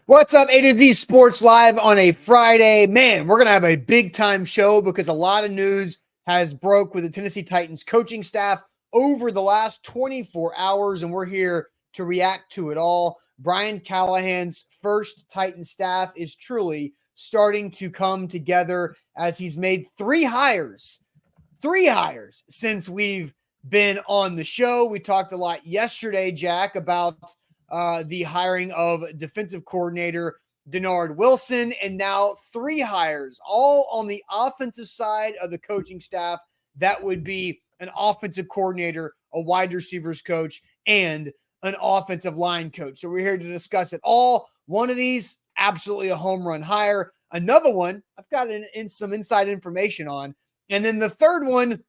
What's up, A to Z Sports Live on a Friday. Man, we're going to have a big-time show because a lot of news has broke with the Tennessee Titans coaching staff over the last 24 hours, and we're here to react to it all. Brian Callahan's first Titan staff is truly starting to come together as he's made three hires since we've been on the show. We talked a lot yesterday, Jack, about the hiring of defensive coordinator Denard Wilson, and now three hires, all on the offensive side of the coaching staff. That would be an offensive coordinator, a wide receivers coach, and an offensive line coach. So we're here to discuss it all. One of these, absolutely a home run hire. Another one, I've got some inside information on. And then the third one,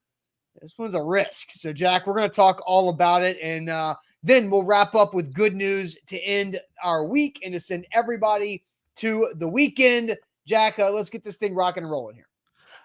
this one's a risk. So, Jack, we're going to talk all about it, and then we'll wrap up with good news to end our week and to send everybody to the weekend. Jack, let's get this thing rocking and rolling here.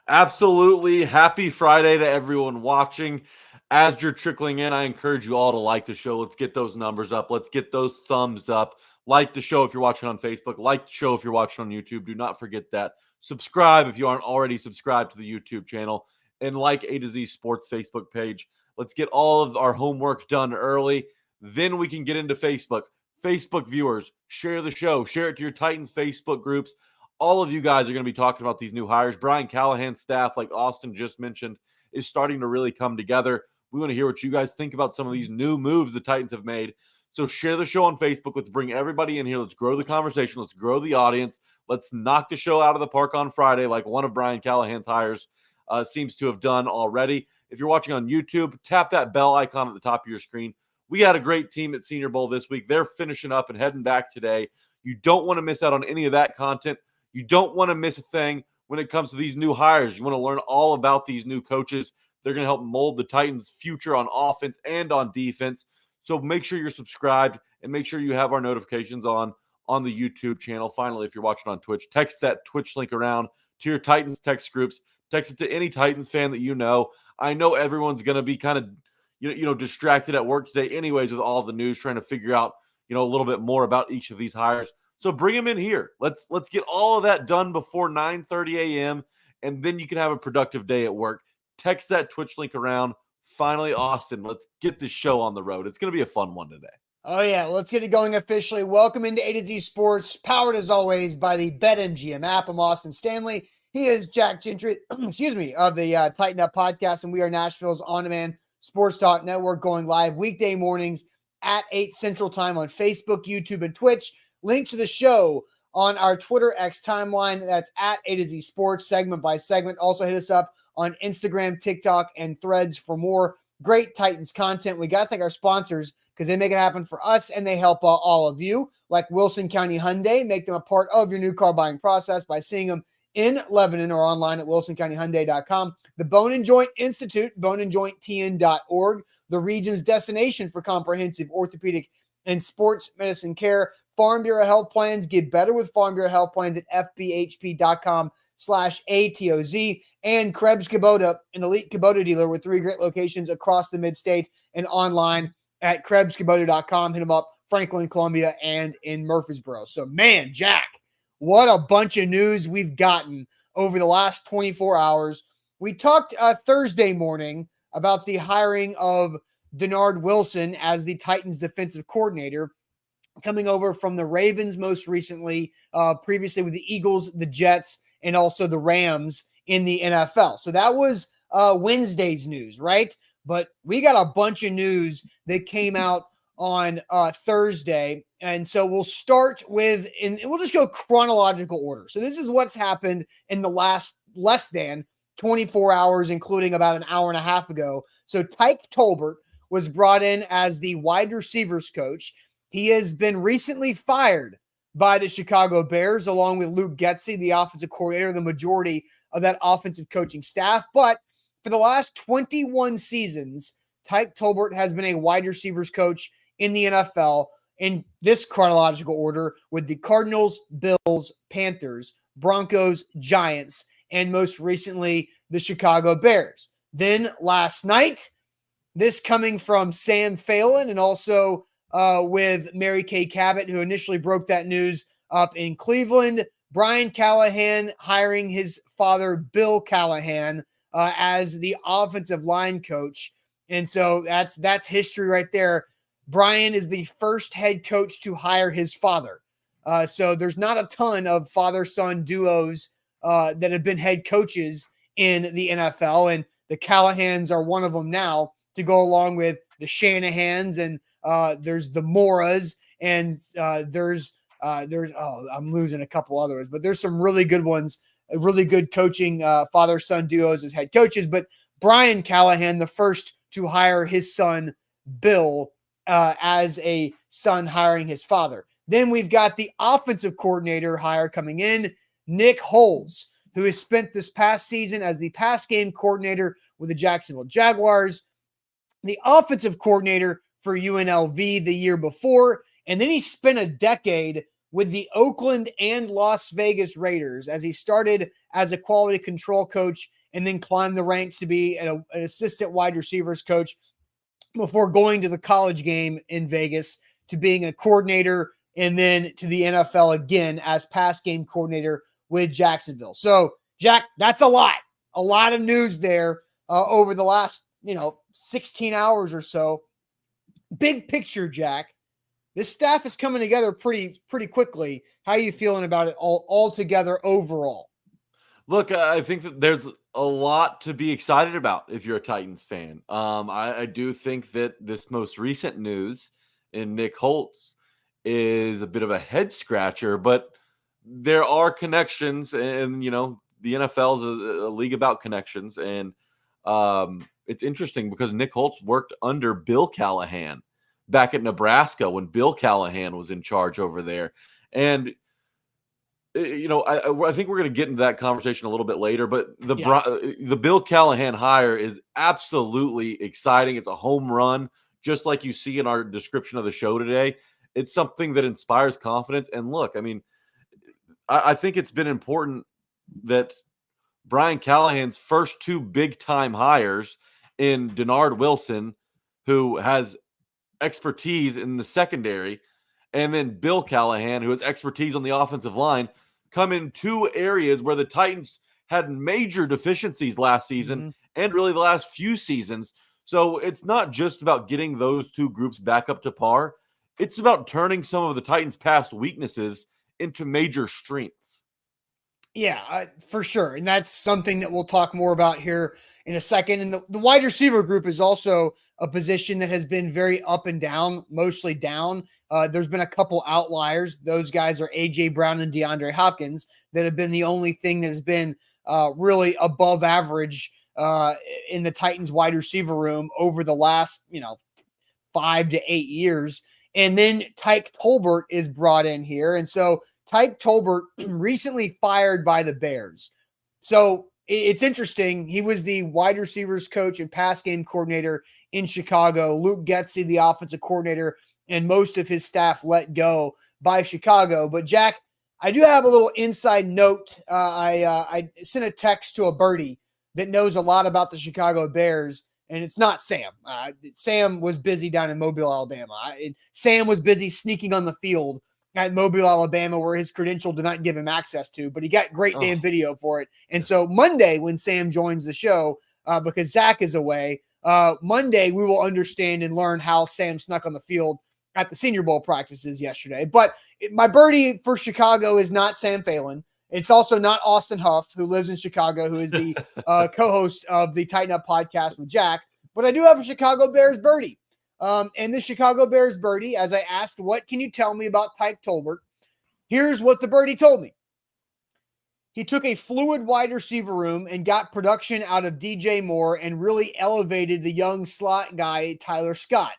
Absolutely. Happy Friday to everyone watching. As you're trickling in, I encourage you all to like the show. Let's get those numbers up. Let's get those thumbs up. Like the show if you're watching on Facebook. Like the show if you're watching on YouTube. Do not forget that. Subscribe if you aren't already subscribed to the YouTube channel. And like A to Z Sports Facebook page. Let's get all of our homework done early. Then we can get into Facebook. Facebook viewers, share the show. Share it to your Titans Facebook groups. All of you guys are going to be talking about these new hires. Brian Callahan's staff, like Austin just mentioned, is starting to really come together. We want to hear what you guys think about some of these new moves the Titans have made. So share the show on Facebook. Let's bring everybody in here. Let's grow the conversation. Let's grow the audience. Let's knock the show out of the park on Friday like one of Brian Callahan's hires seems to have done already. If you're watching on YouTube, tap that bell icon at the top of your screen. We had a great team at Senior Bowl this week. They're finishing up and heading back today. You don't want to miss out on any of that content. You don't want to miss a thing when it comes to these new hires. You want to learn all about these new coaches. They're going to help mold the Titans' future on offense and on defense. So make sure you're subscribed and make sure you have our notifications on the YouTube channel. Finally, if you're watching on Twitch, text that Twitch link around to your Titans text groups. Text it to any Titans fan that you know. I know everyone's going to be kind of distracted at work today anyways with all the news, trying to figure out, a little bit more about each of these hires. So bring them in here. Let's get all of that done before 9:30 a.m. and then you can have a productive day at work. Text that Twitch link around. Finally, Austin, let's get this show on the road. It's going to be a fun one today. Oh, yeah. Let's get it going officially. Welcome into A to Z Sports, powered as always by the BetMGM app. I'm Austin Stanley. He is Jack Gentry, of the Tighten Up podcast, and we are Nashville's on-demand sports talk network, going live weekday mornings at 8 Central Time on Facebook, YouTube, and Twitch. Link to the show on our Twitter X timeline. That's at A to Z Sports, segment by segment. Also hit us up on Instagram, TikTok, and Threads for more great Titans content. We got to thank our sponsors because they make it happen for us and they help all of you, like Wilson County Hyundai. Make them a part of your new car buying process by seeing them in Lebanon or online at wilsoncountyhyundai.com. The Bone and Joint Institute, boneandjointtn.org, the region's destination for comprehensive orthopedic and sports medicine care. Farm Bureau Health Plans. Get better with Farm Bureau Health Plans at fbhp.com/ATOZ. And Krebs Kubota, an elite Kubota dealer with 3 great locations across the mid-state and online at KrebsKubota.com. Hit them up, Franklin, Columbia, and in Murfreesboro. So, man, Jack, what a bunch of news we've gotten over the last 24 hours. We talked Thursday morning about the hiring of Denard Wilson as the Titans defensive coordinator, coming over from the Ravens most recently, previously with the Eagles, the Jets, and also the Rams in the NFL. So that was Wednesday's news, right? But we got a bunch of news that came out on Thursday. And so we'll start with, and we'll just go chronological order. So this is what's happened in the last less than 24 hours, including about an hour and a half ago. So Ty Tolbert was brought in as the wide receivers coach. He has been recently fired by the Chicago Bears, along with Luke Getsy, the offensive coordinator, the majority of that offensive coaching staff. But for the last 21 seasons, Ty Tolbert has been a wide receivers coach in the NFL in this chronological order with the Cardinals, Bills, Panthers, Broncos, Giants, and most recently the Chicago Bears. Then last night, this coming from Sam Phelan and also with Mary Kay Cabot, who initially broke that news up in Cleveland. Brian Callahan hiring his father, Bill Callahan, as the offensive line coach. And so that's history right there. Brian is the first head coach to hire his father. So there's not a ton of father-son duos that have been head coaches in the NFL, and the Callahans are one of them now, to go along with the Shanahans, and there's the Moras, and there's I'm losing a couple others, but there's some really good ones, really good coaching father-son duos as head coaches. But Brian Callahan, the first to hire his son Bill as a son hiring his father. Then we've got the offensive coordinator hire coming in, Nick Holtz, who has spent this past season as the pass game coordinator with the Jacksonville Jaguars, the offensive coordinator for UNLV the year before, and then he spent a decade with the Oakland and Las Vegas Raiders as he started as a quality control coach and then climbed the ranks to be an assistant wide receivers coach before going to the college game in Vegas to being a coordinator and then to the NFL again as pass game coordinator with Jacksonville. So, Jack, that's a lot of news there over the last, 16 hours or so. Big picture, Jack, this staff is coming together pretty quickly. How are you feeling about it all together overall? Look, I think that there's a lot to be excited about if you're a Titans fan. I do think that this most recent news in Nick Holtz is a bit of a head scratcher, but there are connections, and the NFL is a league about connections, and it's interesting because Nick Holtz worked under Bill Callahan back at Nebraska when Bill Callahan was in charge over there, and I think we're going to get into that conversation a little bit later, but the Bill Callahan hire is absolutely exciting. It's a home run, just like you see in our description of the show today. It's something that inspires confidence. And look, I mean, I think it's been important that Brian Callahan's first two big-time hires in Denard Wilson, who has expertise in the secondary, and then Bill Callahan, who has expertise on the offensive line, come in two areas where the Titans had major deficiencies last season and really the last few seasons. So it's not just about getting those two groups back up to par. It's about turning some of the Titans' past weaknesses into major strengths. Yeah, for sure. And that's something that we'll talk more about here in a second. And the wide receiver group is also a position that has been very up and down, mostly down. There's been a couple outliers. Those guys are A.J. Brown and DeAndre Hopkins that have been the only thing that has been really above average in the Titans wide receiver room over the last, 5 to 8 years. And then Ty Tolbert is brought in here. And so Ty Tolbert recently fired by the Bears. So it's interesting. He was the wide receivers coach and pass game coordinator in Chicago. Luke Getsy, the offensive coordinator, and most of his staff let go by Chicago. But Jack, I do have a little inside note. I sent a text to a birdie that knows a lot about the Chicago Bears, and it's not Sam. Sam was busy down in Mobile, Alabama. Sam was busy sneaking on the field at Mobile, Alabama, where his credential did not give him access to, but he got great damn video for it. And so Monday, when Sam joins the show, because Zach is away, Monday we will understand and learn how Sam snuck on the field at the Senior Bowl practices yesterday. But my birdie for Chicago is not Sam Phelan. It's also not Austin Huff, who lives in Chicago, who is the co-host of the Tighten Up podcast with Jack. But I do have a Chicago Bears birdie. And the Chicago Bears birdie, as I asked, what can you tell me about Ty Tolbert? Here's what the birdie told me. He took a fluid wide receiver room and got production out of DJ Moore and really elevated the young slot guy, Tyler Scott.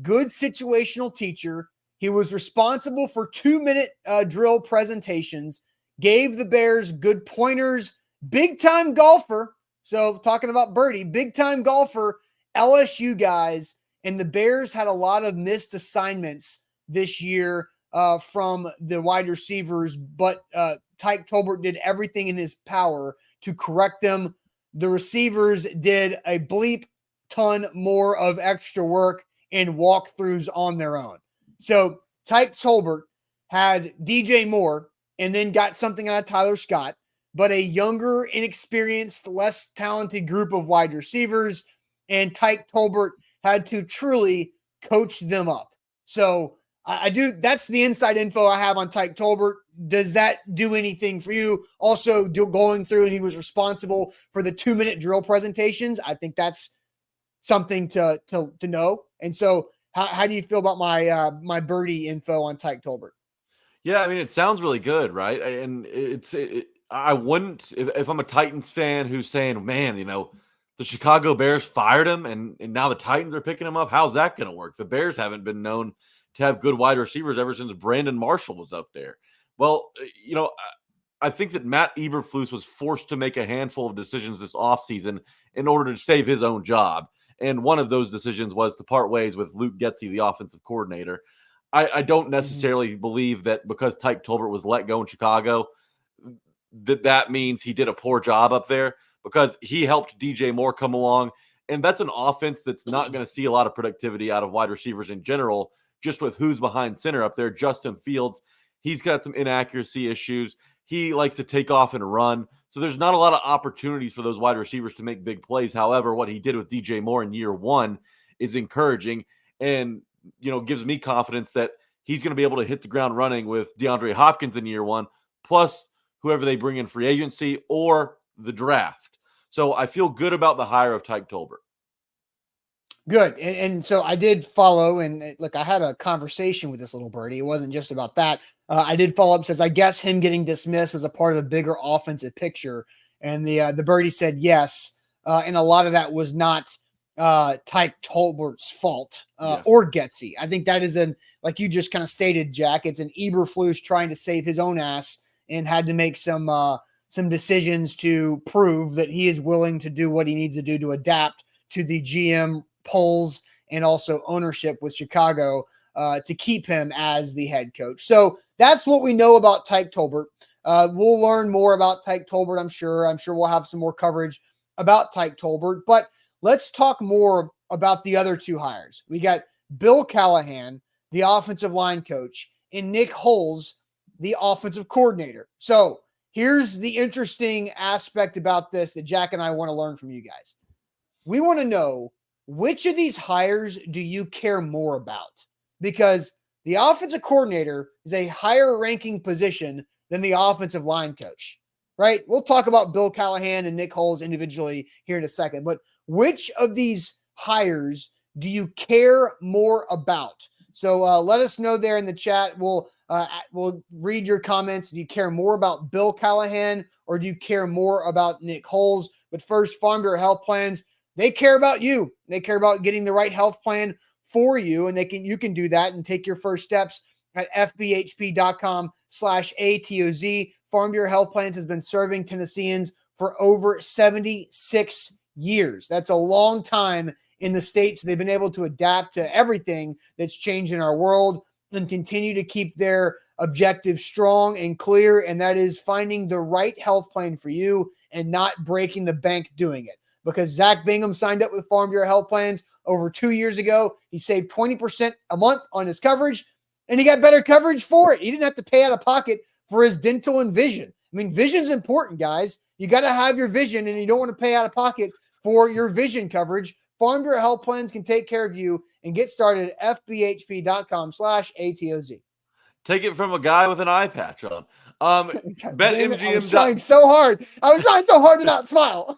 Good situational teacher. He was responsible for 2-minute drill presentations, gave the Bears good pointers, big-time golfer. So talking about birdie, big-time golfer, LSU guys. And the Bears had a lot of missed assignments this year from the wide receivers, but Ty Tolbert did everything in his power to correct them. The receivers did a bleep ton more of extra work and walkthroughs on their own. So Ty Tolbert had DJ Moore and then got something out of Tyler Scott, but a younger, inexperienced, less talented group of wide receivers, and Ty Tolbert had to truly coach them up. So I do. That's the inside info I have on Ty Tolbert. Does that do anything for you? Also, going through, and he was responsible for the 2-minute drill presentations. I think that's something to know. And so, how do you feel about my birdie info on Ty Tolbert? Yeah, I mean, it sounds really good, right? And I wouldn't, if I'm a Titans fan who's saying, man, the Chicago Bears fired him and now the Titans are picking him up. How's that going to work? The Bears haven't been known to have good wide receivers ever since Brandon Marshall was up there. Well, I think that Matt Eberflus was forced to make a handful of decisions this offseason in order to save his own job. And one of those decisions was to part ways with Luke Getsy, the offensive coordinator. I don't necessarily believe that because Ty Tolbert was let go in Chicago, that means he did a poor job up there, because he helped DJ Moore come along. And that's an offense that's not going to see a lot of productivity out of wide receivers in general, just with who's behind center up there. Justin Fields, he's got some inaccuracy issues. He likes to take off and run. So there's not a lot of opportunities for those wide receivers to make big plays. However, what he did with DJ Moore in year one is encouraging and, gives me confidence that he's going to be able to hit the ground running with DeAndre Hopkins in year one, plus whoever they bring in free agency or the draft. So I feel good about the hire of Ty Tolbert. Good. And so I did follow, and look, I had a conversation with this little birdie. It wasn't just about that. I did follow up, says, I guess him getting dismissed was a part of the bigger offensive picture. And the birdie said yes. And a lot of that was not Ty Tolbert's fault or Getsy. I think that is like you just kind of stated, Jack, it's an Eberflus trying to save his own ass and had to make some decisions to prove that he is willing to do what he needs to do to adapt to the GM polls and also ownership with Chicago to keep him as the head coach. So that's what we know about Ty Tolbert. We'll learn more about Ty Tolbert, I'm sure. I'm sure we'll have some more coverage about Ty Tolbert, but let's talk more about the other two hires. We got Bill Callahan, the offensive line coach, and Nick Holtz, the offensive coordinator. So here's the interesting aspect about this that Jack and I want to learn from you guys. We want to know, which of these hires do you care more about? Because the offensive coordinator is a higher ranking position than the offensive line coach, right? We'll talk about Bill Callahan and Nick Holtz individually here in a second, but which of these hires do you care more about? So let us know there in the chat. We'll read your comments. Do you care more about Bill Callahan or do you care more about Nick Holtz? But first, Farm Bureau Health Plans, they care about you. They care about getting the right health plan for you, and you can do that and take your first steps at fbhp.com/ATOZ. Farm Bureau Health Plans has been serving Tennesseans for over 76 years. That's a long time in the States. They've been able to adapt to everything that's changed in our world and continue to keep their objective strong and clear, and that is finding the right health plan for you and not breaking the bank doing it. Because Zach Bingham signed up with Farm Bureau Health Plans over 2 years ago. He saved 20% a month on his coverage, and he got better coverage for it. He didn't have to pay out of pocket for his dental and vision. I mean, vision's important, guys. You got to have your vision, and you don't want to pay out of pocket for your vision coverage. Farm Bureau Health Plans can take care of you, and get started at fbhp.com/ATOZ. Take it from a guy with an eye patch on. BetMGM. I was trying so hard. I was trying so hard to not smile.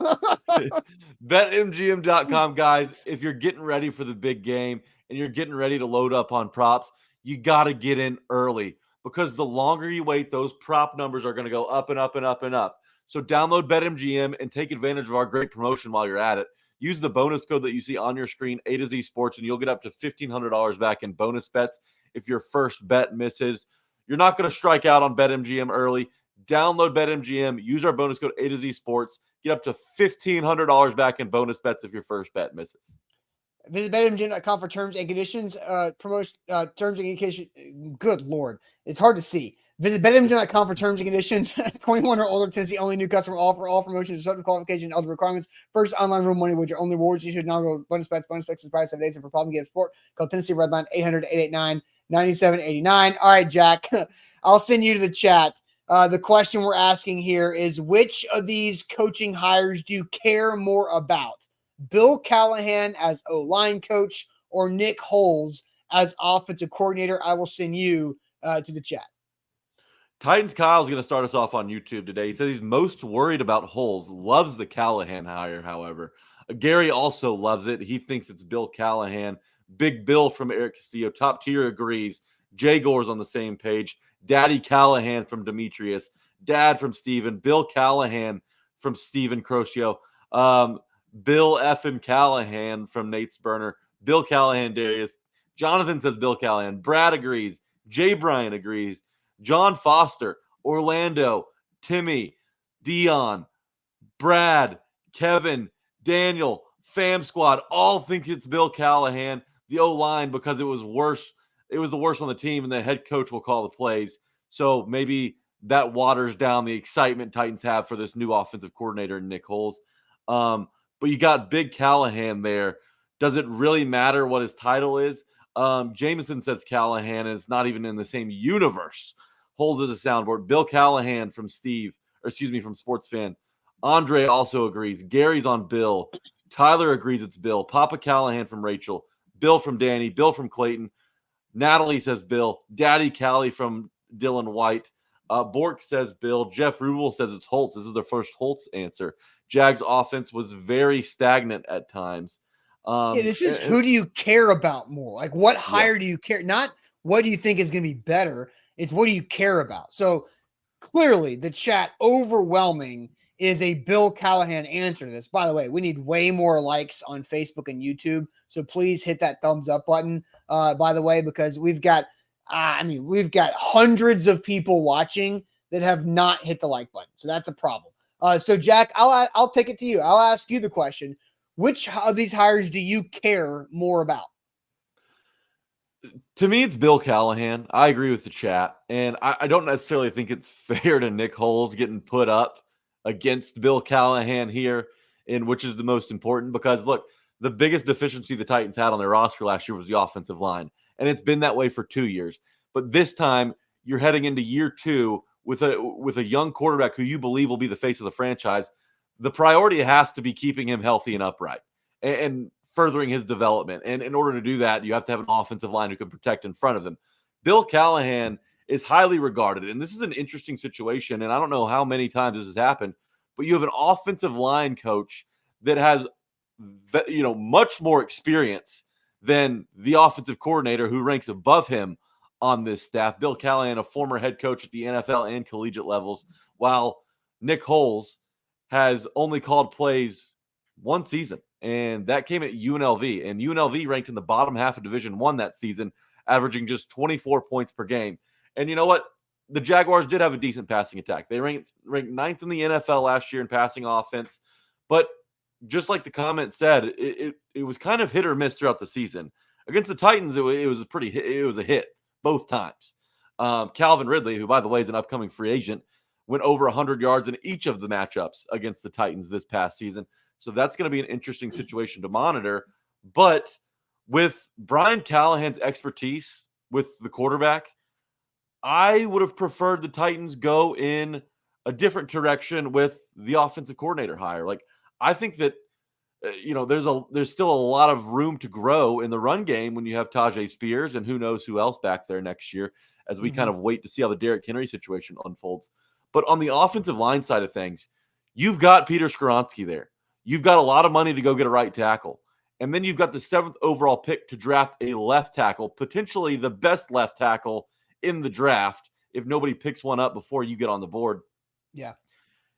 BetMGM.com, guys. If you're getting ready for the big game and you're getting ready to load up on props, you got to get in early, because the longer you wait, those prop numbers are going to go up and up and up and up. So download BetMGM and take advantage of our great promotion while you're at it. Use the bonus code that you see on your screen, A to Z Sports, and you'll get up to $1,500 back in bonus bets if your first bet misses. You're not going to strike out on BetMGM early. Download BetMGM. Use our bonus code A to Z Sports. Get up to $1,500 back in bonus bets if your first bet misses. Visit BetMGM.com for terms and conditions. Terms and conditions. Good Lord. It's hard to see. Visit BetMGM.com for terms and conditions. 21 or older, Tennessee only, new customer offer. All promotions, certain qualification, and eligible requirements. First online room money wager, only rewards. You should not go bonus bets. Bonus bets is price 7 days. And for problem, get support. Call Tennessee Redline 800-889 9789. All right, Jack, I'll send you to the chat. The question we're asking here is, which of these coaching hires do you care more about? Bill Callahan as O-line coach or Nick Holtz as offensive coordinator? I will send you to the chat. Titans Kyle's going to start us off on YouTube today. He says he's most worried about Holtz, loves the Callahan hire, however. Gary also loves it. He thinks it's Bill Callahan. Big Bill from Eric Castillo, top tier, agrees. Jay Gore's on the same page. Daddy Callahan from Demetrius. Dad from Steven. Bill Callahan from Steven Crocio. Bill effing Callahan from Nate's Burner. Bill Callahan, Darius. Jonathan says Bill Callahan. Brad agrees. Jay Bryan agrees. John Foster, Orlando, Timmy, Dion, Brad, Kevin, Daniel, Fam Squad all think it's Bill Callahan. The O-line, because it was worse. It was the worst on the team, and the head coach will call the plays. So maybe that waters down the excitement Titans have for this new offensive coordinator, Nick Holtz. But you got Big Callahan there. Does it really matter what his title is? Jameson says Callahan is not even in the same universe. Holds as a soundboard. Bill Callahan from from Sports Fan. Andre also agrees. Gary's on Bill. Tyler agrees it's Bill. Papa Callahan from Rachel. Bill from Danny. Bill from Clayton. Natalie says Bill. Daddy Callie from Dylan White. Bork says Bill. Jeff Rubel says it's Holtz. This is their first Holtz answer. Jags offense was very stagnant at times. This is who do you care about more? Like, what hire do you care? Not what do you think is going to be better. It's what do you care about? So clearly the chat overwhelming is a Bill Callahan answer to this. By the way, we need way more likes on Facebook and YouTube. So please hit that thumbs up button, by the way, because we've got hundreds of people watching that have not hit the like button. So that's a problem. So Jack, I'll take it to you. I'll ask you the question. Which of these hires do you care more about? To me, it's Bill Callahan. I agree with the chat. And I don't necessarily think it's fair to Nick Holtz getting put up against Bill Callahan here, in which is the most important. Because, look, the biggest deficiency the Titans had on their roster last year was the offensive line. And it's been that way for 2 years. But this time, you're heading into year 2 with a young quarterback who you believe will be the face of the franchise. The priority has to be keeping him healthy and upright and furthering his development. And in order to do that, you have to have an offensive line who can protect in front of him. Bill Callahan is highly regarded. And this is an interesting situation. And I don't know how many times this has happened, but you have an offensive line coach that has, much more experience than the offensive coordinator who ranks above him on this staff. Bill Callahan, a former head coach at the NFL and collegiate levels, while Nick Holtz has only called plays one season, and that came at UNLV. And UNLV ranked in the bottom half of Division I that season, averaging just 24 points per game. And you know what? The Jaguars did have a decent passing attack. They ranked 9th in the NFL last year in passing offense. But just like the comment said, it was kind of hit or miss throughout the season. Against the Titans, it was a hit both times. Calvin Ridley, who, by the way, is an upcoming free agent, went over 100 yards in each of the matchups against the Titans this past season. So that's going to be an interesting situation to monitor. But with Brian Callahan's expertise with the quarterback, I would have preferred the Titans go in a different direction with the offensive coordinator hire. Like, I think that, there's still a lot of room to grow in the run game when you have Tajay Spears and who knows who else back there next year as we kind of wait to see how the Derrick Henry situation unfolds. But on the offensive line side of things, you've got Peter Skoronski there. You've got a lot of money to go get a right tackle. And then you've got the 7th overall pick to draft a left tackle, potentially the best left tackle in the draft if nobody picks one up before you get on the board. Yeah.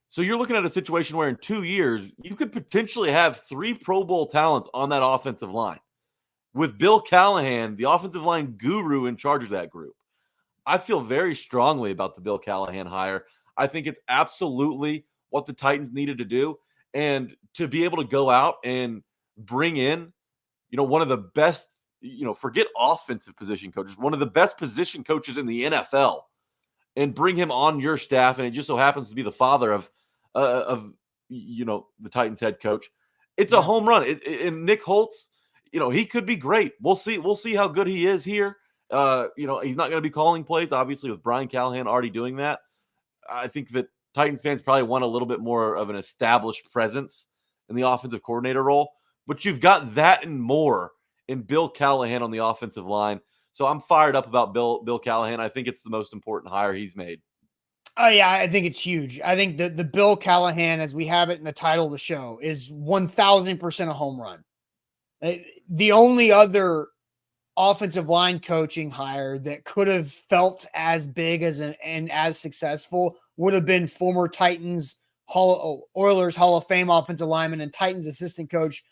So you're looking at a situation where in 2 years, you could potentially have 3 Pro Bowl talents on that offensive line. With Bill Callahan, the offensive line guru, in charge of that group. I feel very strongly about the Bill Callahan hire. I think it's absolutely what the Titans needed to do. And to be able to go out and bring in, one of the best, forget offensive position coaches, one of the best position coaches in the NFL, and bring him on your staff. And it just so happens to be the father of the Titans head coach. It's a home run. And Nick Holtz, he could be great. We'll see how good he is here he's not going to be calling plays, obviously, with Brian Callahan already doing that. I think that Titans fans probably want a little bit more of an established presence in the offensive coordinator role, but you've got that and more in Bill Callahan on the offensive line. So I'm fired up about Bill Callahan. I think it's the most important hire he's made. Oh yeah, I think it's huge. I think the Bill Callahan, as we have it in the title of the show, is 1,000% a home run. The only other offensive line coaching hire that could have felt as big and as successful would have been former Titans Oilers Hall of Fame offensive lineman and Titans assistant coach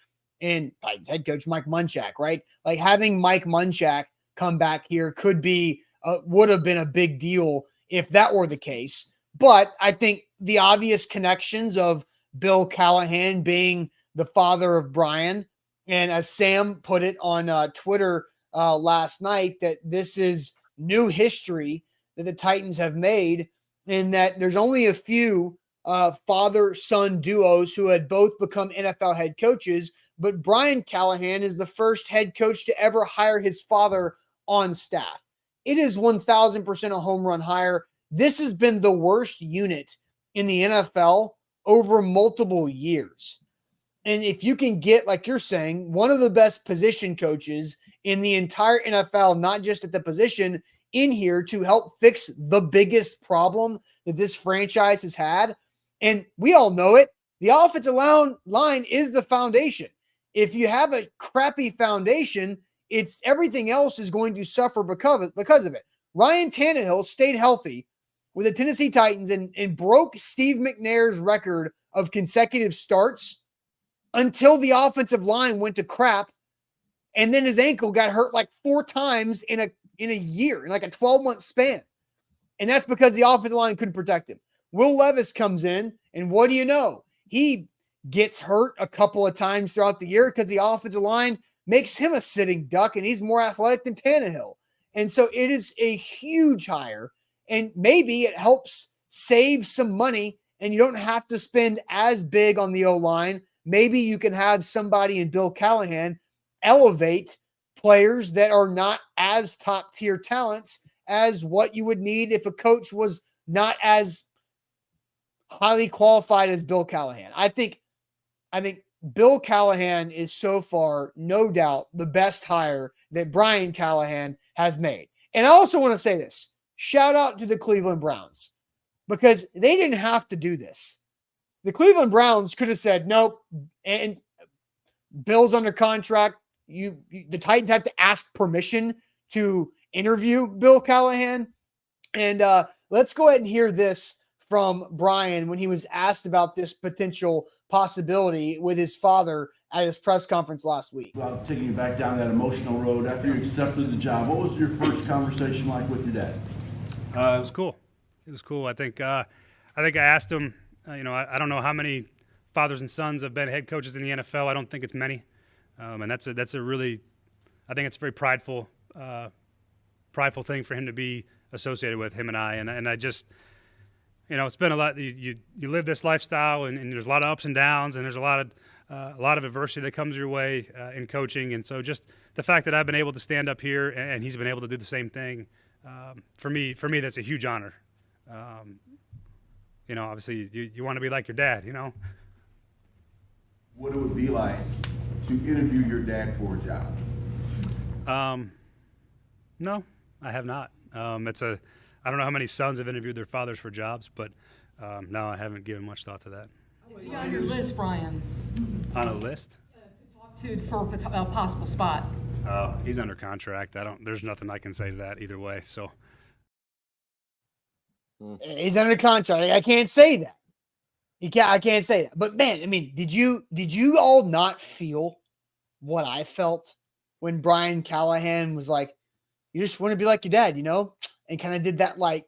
and Titans head coach Mike Munchak, right? Like having Mike Munchak come back here would have been a big deal if that were the case. But I think the obvious connections of Bill Callahan being the father of Brian, and as Sam put it on Twitter last night, that this is new history that the Titans have made, in that there's only a few father-son duos who had both become NFL head coaches, but Brian Callahan is the first head coach to ever hire his father on staff. It is 1,000% a home run hire. This has been the worst unit in the NFL over multiple years. And if you can get, like you're saying, one of the best position coaches in the entire NFL, not just at the position, in here to help fix the biggest problem that this franchise has had. And we all know it. The offensive line is the foundation. If you have a crappy foundation, it's everything else is going to suffer because of it. Ryan Tannehill stayed healthy with the Tennessee Titans and broke Steve McNair's record of consecutive starts until the offensive line went to crap. And then his ankle got hurt like 4 times in a year, in like a 12-month span. And that's because the offensive line couldn't protect him. Will Levis comes in, and what do you know? He gets hurt a couple of times throughout the year because the offensive line makes him a sitting duck, and he's more athletic than Tannehill. And so it is a huge hire, and maybe it helps save some money, and you don't have to spend as big on the O-line. Maybe you can have somebody in Bill Callahan elevate players that are not as top-tier talents as what you would need if a coach was not as highly qualified as Bill Callahan. I think Bill Callahan is so far, no doubt, the best hire that Brian Callahan has made. And I also want to say this. Shout out to the Cleveland Browns, because they didn't have to do this. The Cleveland Browns could have said, nope, and Bill's under contract. The Titans have to ask permission to interview Bill Callahan. And let's go ahead and hear this from Brian when he was asked about this potential possibility with his father at his press conference last week. Well, taking you back down that emotional road after you accepted the job, what was your first conversation like with your dad? It was cool. It was cool. I think I asked him. I don't know how many fathers and sons have been head coaches in the NFL. I don't think it's many, and that's a really, I think it's a very prideful thing for him to be associated with, him and I. And I just, it's been a lot. You live this lifestyle, and there's a lot of ups and downs, and there's a lot of adversity that comes your way in coaching. And so just the fact that I've been able to stand up here and he's been able to do the same thing, for me, that's a huge honor. Obviously you want to be like your dad, What it would be like to interview your dad for a job? No, I have not. I don't know how many sons have interviewed their fathers for jobs, but no, I haven't given much thought to that. Is he on your list, Brian? On a list? To talk to for a possible spot. Oh, he's under contract. There's nothing I can say to that either way. So he's under contract. I can't say that. I can't say that. But man, I mean, did you all not feel what I felt when Brian Callahan was like, you just want to be like your dad, and kind of did that like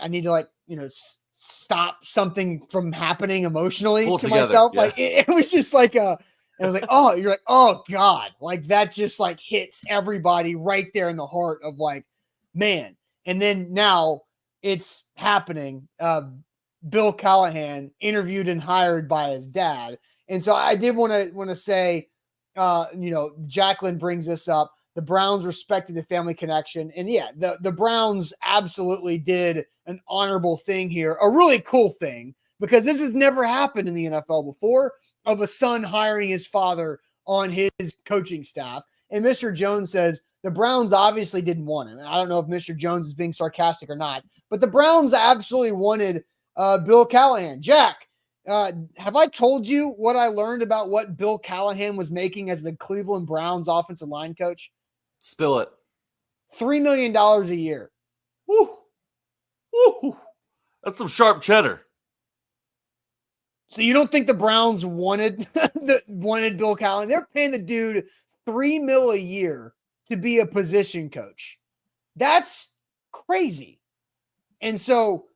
I need to stop something from happening emotionally to myself. Yeah. Like it was just like it was like, oh, you're like, oh God, like that just like hits everybody right there in the heart of like, man. And then now it's happening. Bill Callahan interviewed and hired by his dad. And so I did want to say, Jacqueline brings this up. The Browns respected the family connection. And yeah, the Browns absolutely did an honorable thing here, a really cool thing, because this has never happened in the NFL before, of a son hiring his father on his coaching staff. And Mr. Jones says the Browns obviously didn't want him. And I don't know if Mr. Jones is being sarcastic or not, but the Browns absolutely wanted Bill Callahan. Jack, have I told you what I learned about what Bill Callahan was making as the Cleveland Browns offensive line coach? Spill it. $3 million a year. Woo. Woo. That's some sharp cheddar. So you don't think the Browns wanted wanted Bill Callahan? They're paying the dude $3 million a year to be a position coach. That's crazy. And so,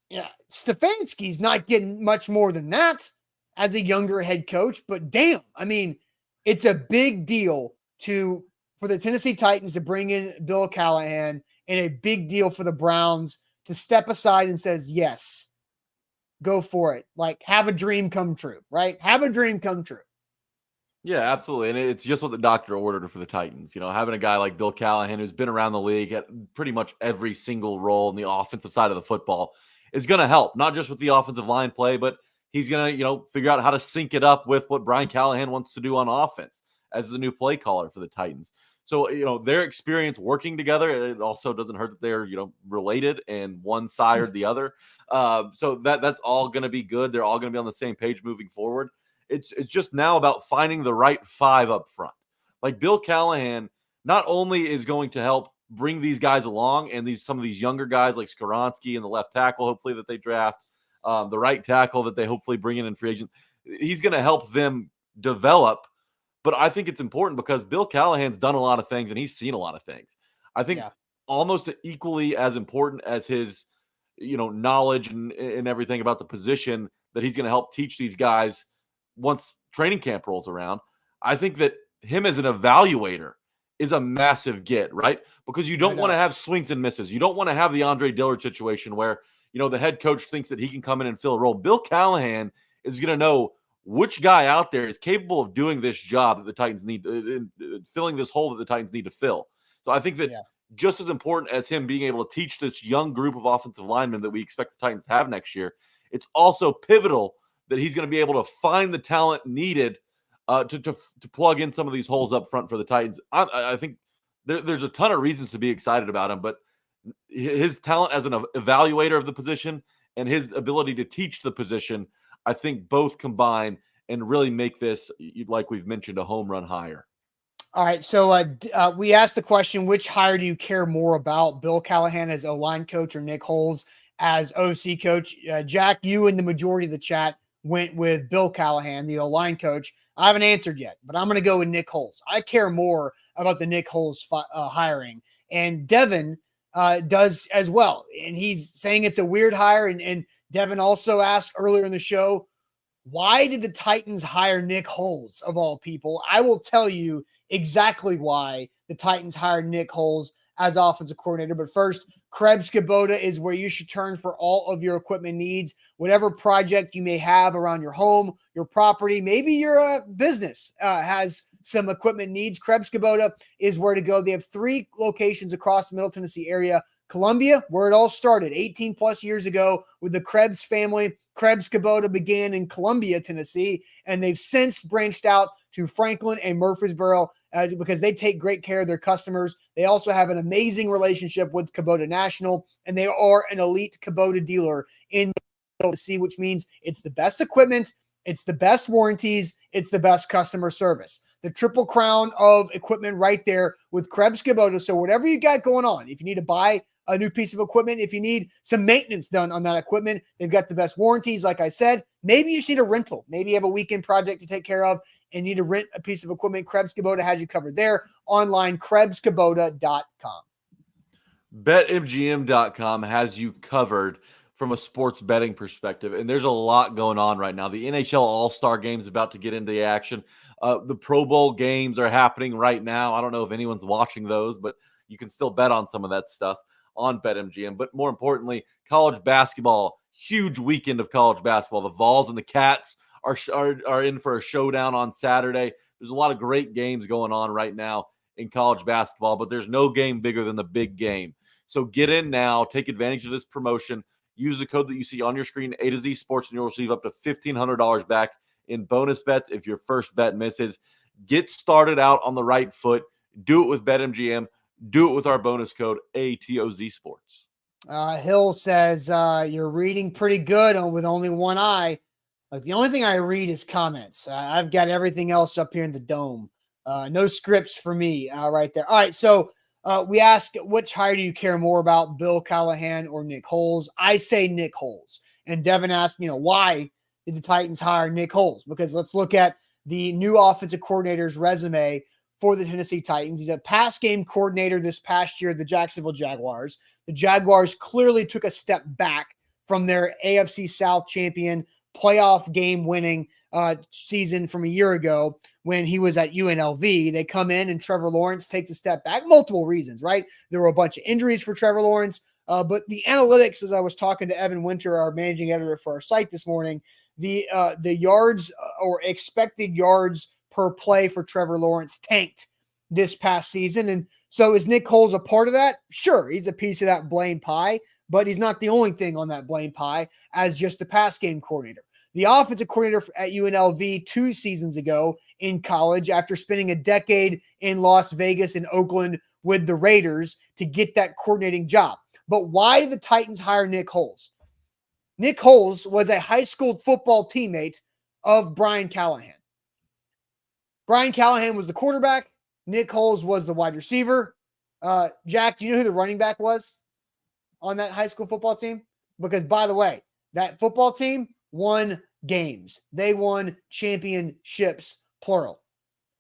yeah, Stefanski's not getting much more than that as a younger head coach. But damn, I mean, it's a big deal for the Tennessee Titans to bring in Bill Callahan, and a big deal for the Browns to step aside and says, yes, go for it. Like, have a dream come true, right? Have a dream come true. Yeah, absolutely. And it's just what the doctor ordered for the Titans. You know, having a guy like Bill Callahan, who's been around the league at pretty much every single role in the offensive side of the football, is going to help, not just with the offensive line play, but he's going to, figure out how to sync it up with what Brian Callahan wants to do on offense as the new play caller for the Titans. So, their experience working together, it also doesn't hurt that they're, related and one sired the other. So that's all going to be good. They're all going to be on the same page moving forward. It's just now about finding the right five up front. Like Bill Callahan not only is going to help bring these guys along, and some of these younger guys like Skoronski and the left tackle, hopefully that they draft, the right tackle that they hopefully bring in free agent. He's going to help them develop. But I think it's important because Bill Callahan's done a lot of things and he's seen a lot of things. I think almost equally as important as his, knowledge and everything about the position that he's going to help teach these guys once training camp rolls around. I think that him as an evaluator is a massive get, right? Because you don't want to have swings and misses. You don't want to have the Andre Dillard situation where, the head coach thinks that he can come in and fill a role. Bill Callahan is going to know which guy out there is capable of doing this job that the Titans need, filling this hole that the Titans need to fill. So I think that just as important as him being able to teach this young group of offensive linemen that we expect the Titans to have next year, it's also pivotal that he's going to be able to find the talent needed to plug in some of these holes up front for the Titans. I think there's a ton of reasons to be excited about him, but his talent as an evaluator of the position and his ability to teach the position, I think both combine and really make this, like we've mentioned, a home run hire. All right. So we asked the question, which hire do you care more about, Bill Callahan as O-line coach or Nick Holtz as OC coach? Jack, you and the majority of the chat went with Bill Callahan, the O-line coach. I haven't answered yet, but I'm going to go with Nick Holtz. I care more about the Nick Holtz hiring. And Devin does as well. And he's saying it's a weird hire. And Devin also asked earlier in the show, why did the Titans hire Nick Holtz of all people? I will tell you exactly why the Titans hired Nick Holtz as offensive coordinator. But first, Krebs Kubota is where you should turn for all of your equipment needs. Whatever project you may have around your home, your property, maybe your business has some equipment needs. Krebs Kubota is where to go. They have 3 locations across the Middle Tennessee area. Columbia, where it all started 18 plus years ago with the Krebs family. Krebs Kubota began in Columbia, Tennessee, and they've since branched out to Franklin and Murfreesboro because they take great care of their customers. They also have an amazing relationship with Kubota National, and they are an elite Kubota dealer in Tennessee, which means it's the best equipment, it's the best warranties, it's the best customer service. The triple crown of equipment right there with Krebs Kubota. So whatever you got going on, if you need to buy a new piece of equipment, if you need some maintenance done on that equipment, they've got the best warranties. Like I said, maybe you just need a rental. Maybe you have a weekend project to take care of and you need to rent a piece of equipment. Krebs Kubota has you covered there. Online, KrebsKubota.com. BetMGM.com has you covered from a sports betting perspective. And there's a lot going on right now. The NHL All-Star Game is about to get into the action. The Pro Bowl games are happening right now. I don't know if anyone's watching those, but you can still bet on some of that stuff on BetMGM. But more importantly, college basketball, huge weekend of college basketball. The Vols and the Cats are in for a showdown on Saturday. There's a lot of great games going on right now in college basketball, but there's no game bigger than the big game. So get in now, take advantage of this promotion. Use the code that you see on your screen, A to Z Sports, and you'll receive up to $1,500 back in bonus bets if your first bet misses. Get started out on the right foot. Do it with BetMGM. Do it with our bonus code, ATOZ Sports. Hill says you're reading pretty good with only one eye. Like, the only thing I read is comments. I've got everything else up here in the dome. No scripts for me right there. All right, so we ask, which hire do you care more about, Bill Callahan or Nick Holtz? I say Nick Holtz. And Devin asked, why did the Titans hire Nick Holtz? Because let's look at the new offensive coordinator's resume for the Tennessee Titans. He's a pass game coordinator this past year, the Jacksonville Jaguars. The Jaguars clearly took a step back from their AFC South champion playoff game winning season from a year ago when he was at UNLV. They come in and Trevor Lawrence takes a step back. Multiple reasons, right? There were a bunch of injuries for Trevor Lawrence, but the analytics, as I was talking to Evan Winter, our managing editor for our site this morning, the yards or expected yards per play for Trevor Lawrence tanked this past season. And so is Nick Holtz a part of that? Sure, he's a piece of that blame pie, but he's not the only thing on that blame pie as just the pass game coordinator. The offensive coordinator at UNLV 2 seasons ago in college, after spending a decade in Las Vegas and Oakland with the Raiders to get that coordinating job. But why did the Titans hire Nick Holtz? Nick Holtz was a high school football teammate of Brian Callahan. Brian Callahan was the quarterback. Nick Holtz was the wide receiver. Jack, do you know who the running back was on that high school football team? Because, by the way, that football team won games. They won championships, plural.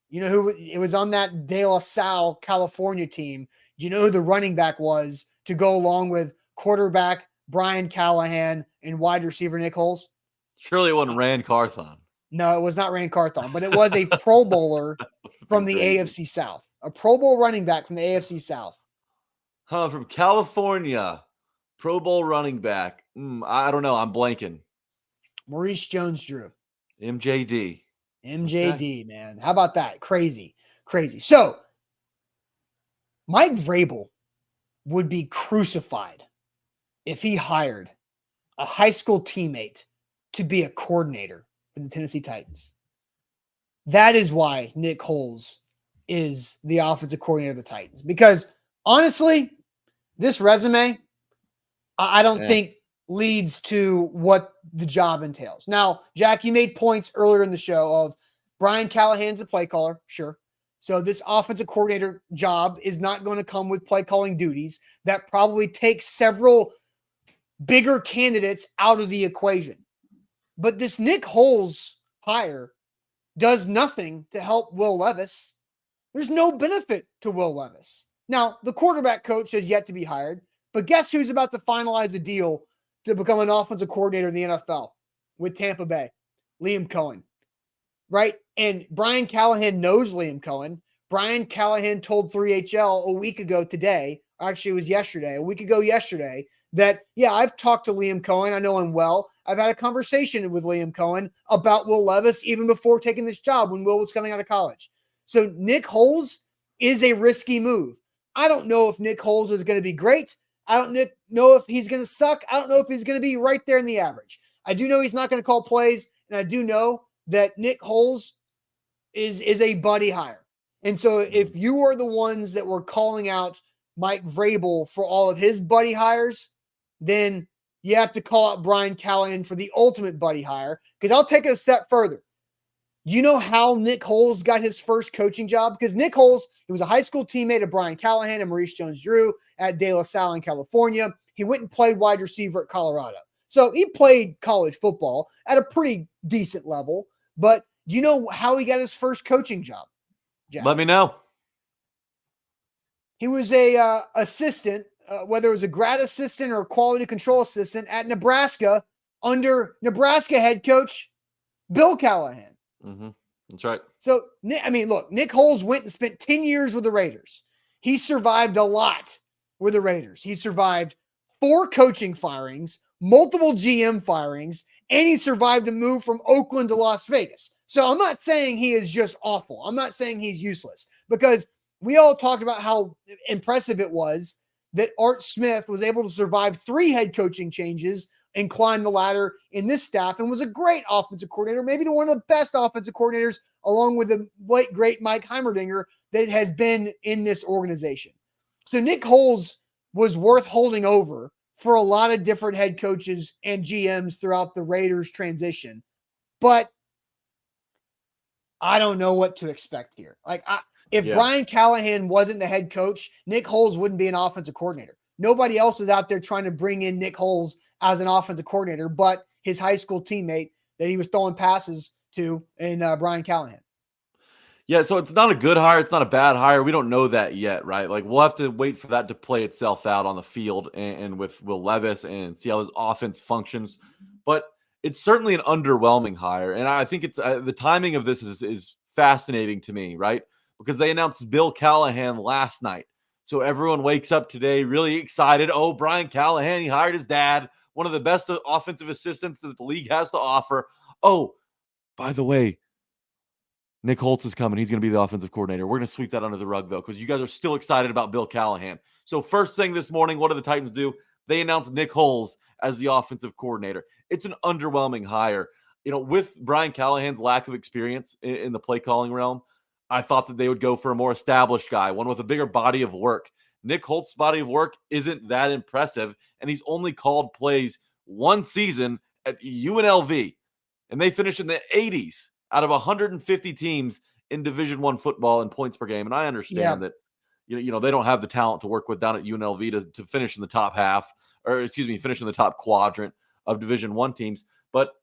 You know who it was on that De La Salle, California team? Do you know who the running back was to go along with quarterback Brian Callahan and wide receiver Nick Holtz? Surely it wasn't Rand Carthon. No, it was not Rand Carthon, but it was a Pro Bowler from the AFC South. A Pro Bowl running back from the AFC South. From California. Pro Bowl running back. I don't know. I'm blanking. Maurice Jones-Drew. MJD. MJD, Okay. man. How about that? Crazy. So, Mike Vrabel would be crucified if he hired a high school teammate to be a coordinator for the Tennessee Titans. That is why Nick Holtz is the offensive coordinator of the Titans. Because, honestly, this resume, I don't think leads to what the job entails. Now, Jack, you made points earlier in the show of Brian Callahan's the play caller. Sure. So this offensive coordinator job is not going to come with play calling duties. That probably takes several bigger candidates out of the equation. But this Nick Holtz hire does nothing to help Will Levis. There's no benefit to Will Levis. Now, the quarterback coach has yet to be hired, but guess who's about to finalize a deal to become an offensive coordinator in the NFL with Tampa Bay? Liam Cohen, right? And Brian Callahan knows Liam Cohen. Brian Callahan told 3HL a week ago today, actually it was yesterday, a week ago yesterday, that, yeah, I've talked to Liam Cohen. I know him well. I've had a conversation with Liam Cohen about Will Levis even before taking this job when Will was coming out of college. So Nick Holtz is a risky move. I don't know if Nick Holtz is going to be great. I don't know if he's going to suck. I don't know if he's going to be right there in the average. I do know he's not going to call plays, and I do know that Nick Holtz is a buddy hire. And so if you are the ones that were calling out Mike Vrabel for all of his buddy hires, then you have to call out Brian Callahan for the ultimate buddy hire. Because I'll take it a step further. Do you know how Nick Holtz got his first coaching job? Because Nick Holtz, he was a high school teammate of Brian Callahan and Maurice Jones-Drew at De La Salle in California. He went and played wide receiver at Colorado. So he played college football at a pretty decent level. But do you know how he got his first coaching job, Jack? Let me know. He was a assistant, whether it was a grad assistant or a quality control assistant at Nebraska under Nebraska head coach Bill Callahan. Mm-hmm. That's right. So, I mean, look, Nick Holtz went and spent 10 years with the Raiders. He survived a lot with the Raiders. He survived 4 coaching firings, multiple GM firings, and he survived a move from Oakland to Las Vegas. So I'm not saying he is just awful. I'm not saying he's useless, because we all talked about how impressive it was that Art Smith was able to survive 3 head coaching changes and climb the ladder in this staff and was a great offensive coordinator, maybe one of the best offensive coordinators, along with the late, great Mike Heimerdinger, that has been in this organization. So Nick Holtz was worth holding over for a lot of different head coaches and GMs throughout the Raiders transition. But I don't know what to expect here. If Brian Callahan wasn't the head coach, Nick Holtz wouldn't be an offensive coordinator. Nobody else is out there trying to bring in Nick Holtz as an offensive coordinator, but his high school teammate that he was throwing passes to in Brian Callahan. Yeah, so it's not a good hire. It's not a bad hire. We don't know that yet, right? Like, we'll have to wait for that to play itself out on the field and with Will Levis and see how his offense functions. But it's certainly an underwhelming hire. And I think it's the timing of this is fascinating to me, right? Because they announced Bill Callahan last night. So everyone wakes up today really excited. Oh, Brian Callahan, he hired his dad, one of the best offensive assistants that the league has to offer. Oh, by the way, Nick Holtz is coming. He's going to be the offensive coordinator. We're going to sweep that under the rug, though, because you guys are still excited about Bill Callahan. So first thing this morning, what do the Titans do? They announced Nick Holtz as the offensive coordinator. It's an underwhelming hire. With Brian Callahan's lack of experience in the play calling realm, I thought that they would go for a more established guy, one with a bigger body of work. Nick Holtz's body of work isn't that impressive, and he's only called plays one season at UNLV, and they finished in the 80s. Out of 150 teams in Division I football in points per game. And I understand that, they don't have the talent to work with down at UNLV to finish in the top half, finish in the top quadrant of Division I teams. But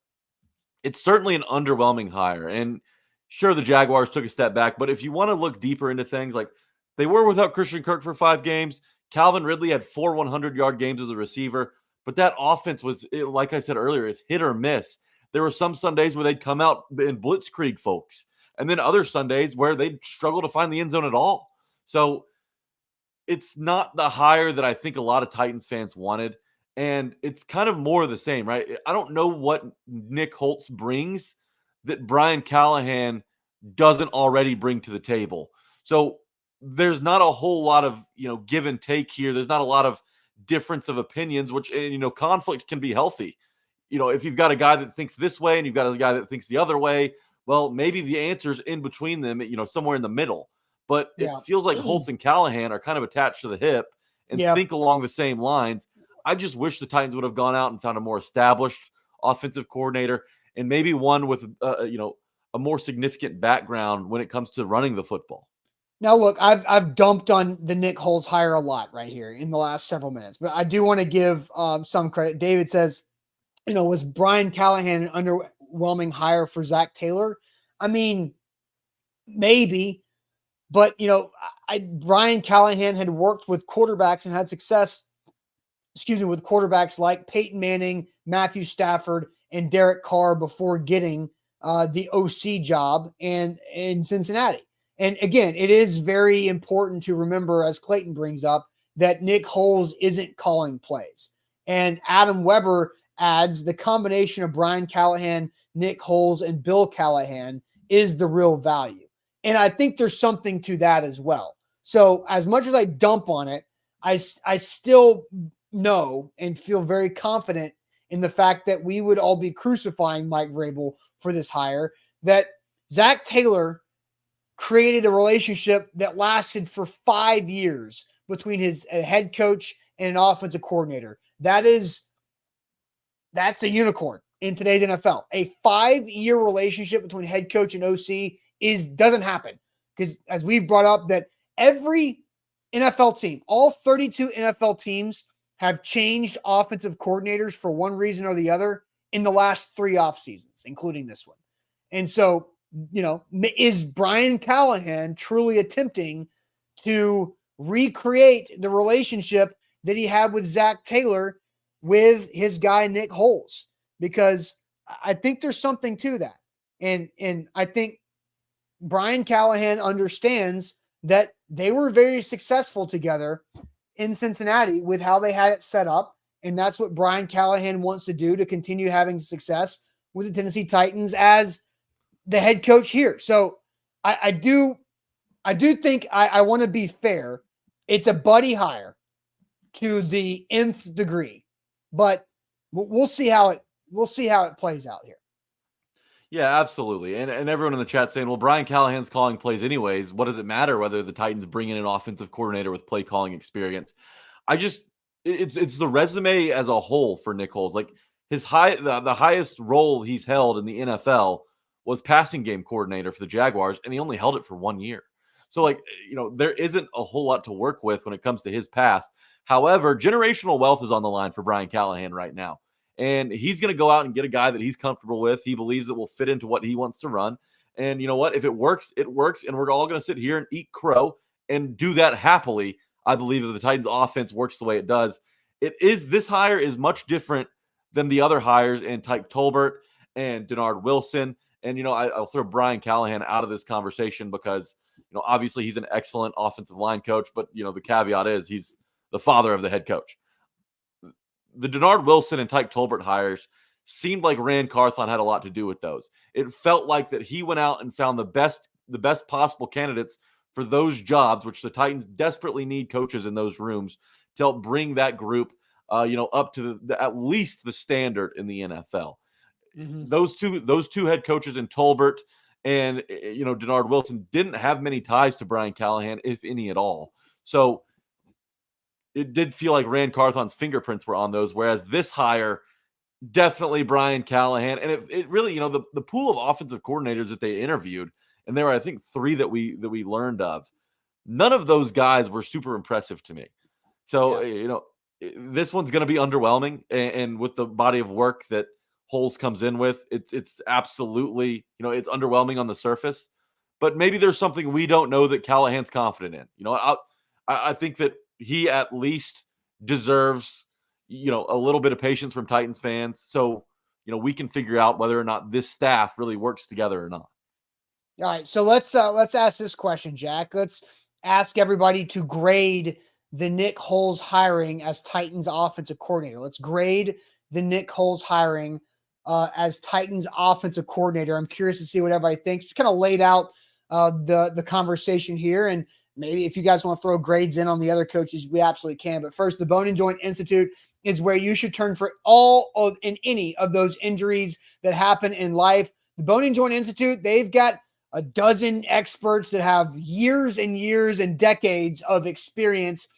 it's certainly an underwhelming hire. And sure, the Jaguars took a step back. But if you want to look deeper into things, like they were without Christian Kirk for 5 games. Calvin Ridley had 4 100-yard games as a receiver. But that offense was, like I said earlier, is hit or miss. There were some Sundays where they'd come out in blitzkrieg, folks, and then other Sundays where they'd struggle to find the end zone at all. So it's not the hire that I think a lot of Titans fans wanted, and it's kind of more of the same, right? I don't know what Nick Holtz brings that Brian Callahan doesn't already bring to the table. So there's not a whole lot of, give and take here. There's not a lot of difference of opinions, which, conflict can be healthy. If you've got a guy that thinks this way and you've got a guy that thinks the other way, well, maybe the answer's in between them, somewhere in the middle. But it feels like Holtz and Callahan are kind of attached to the hip and think along the same lines. I just wish the Titans would have gone out and found a more established offensive coordinator and maybe one with, a more significant background when it comes to running the football. Now, look, I've dumped on the Nick Holtz hire a lot right here in the last several minutes, but I do want to give some credit. David says, was Brian Callahan an underwhelming hire for Zach Taylor? I mean, maybe, but Brian Callahan had worked with quarterbacks and had success, with quarterbacks like Peyton Manning, Matthew Stafford, and Derek Carr before getting the OC job in Cincinnati. And again, it is very important to remember, as Clayton brings up, that Nick Holtz isn't calling plays. And Adam Weber adds the combination of Brian Callahan, Nick Holtz, and Bill Callahan is the real value. And I think there's something to that as well. So as much as I dump on it, I still know and feel very confident in the fact that we would all be crucifying Mike Vrabel for this hire, that Zach Taylor created a relationship that lasted for 5 years between his head coach and an offensive coordinator. That's a unicorn in today's NFL. A 5-year relationship between head coach and OC doesn't happen, because as we've brought up, that every NFL team, all 32 NFL teams, have changed offensive coordinators for one reason or the other in the last 3 off seasons, including this one. And so, is Brian Callahan truly attempting to recreate the relationship that he had with Zach Taylor with his guy, Nick Holtz? Because I think there's something to that. And I think Brian Callahan understands that they were very successful together in Cincinnati with how they had it set up. And that's what Brian Callahan wants to do, to continue having success with the Tennessee Titans as the head coach here. So I I do think I want to be fair. It's a buddy hire to the nth degree, but we'll see how it plays out here. Yeah, absolutely. And everyone in the chat saying, well, Brian Callahan's calling plays anyways. What does it matter whether the Titans bring in an offensive coordinator with play calling experience? It's the resume as a whole for Nick Holtz. Like the highest role he's held in the NFL was passing game coordinator for the Jaguars, and he only held it for 1 year. So, like, there isn't a whole lot to work with when it comes to his past. However, generational wealth is on the line for Brian Callahan right now. And he's going to go out and get a guy that he's comfortable with. He believes that will fit into what he wants to run. And you know what? If it works, it works. And we're all going to sit here and eat crow and do that happily. I believe that the Titans offense works the way it does. This hire is much different than the other hires in Ty Tolbert and Denard Wilson. And, I'll throw Brian Callahan out of this conversation because, obviously he's an excellent offensive line coach, but, the caveat is he's the father of the head coach. The Denard Wilson and Ty Tolbert hires seemed like Rand Carthon had a lot to do with those. It felt like that he went out and found the best possible candidates for those jobs, which the Titans desperately need coaches in those rooms to help bring that group, up to at least the standard in the NFL. Mm-hmm. Those two head coaches in Tolbert and Denard Wilson didn't have many ties to Brian Callahan, if any at all. So it did feel like Rand Carthon's fingerprints were on those, whereas this hire, definitely Brian Callahan. And it really, the pool of offensive coordinators that they interviewed, and there were, I think, 3 that we learned of, none of those guys were super impressive to me. So, this one's going to be underwhelming. And with the body of work that Holtz comes in with, it's absolutely, it's underwhelming on the surface. But maybe there's something we don't know that Callahan's confident in. I think that he at least deserves, a little bit of patience from Titans fans. So, we can figure out whether or not this staff really works together or not. All right. So let's ask this question, Jack. Let's ask everybody to grade the Nick Holtz hiring as Titans offensive coordinator. Let's grade the Nick Holtz hiring as Titans offensive coordinator. I'm curious to see what everybody thinks. Just kind of laid out the conversation here, and maybe if you guys want to throw grades in on the other coaches, we absolutely can. But first, the Bone and Joint Institute is where you should turn for any of those injuries that happen in life. The Bone and Joint Institute, they've got a dozen experts that have years and years and decades of experience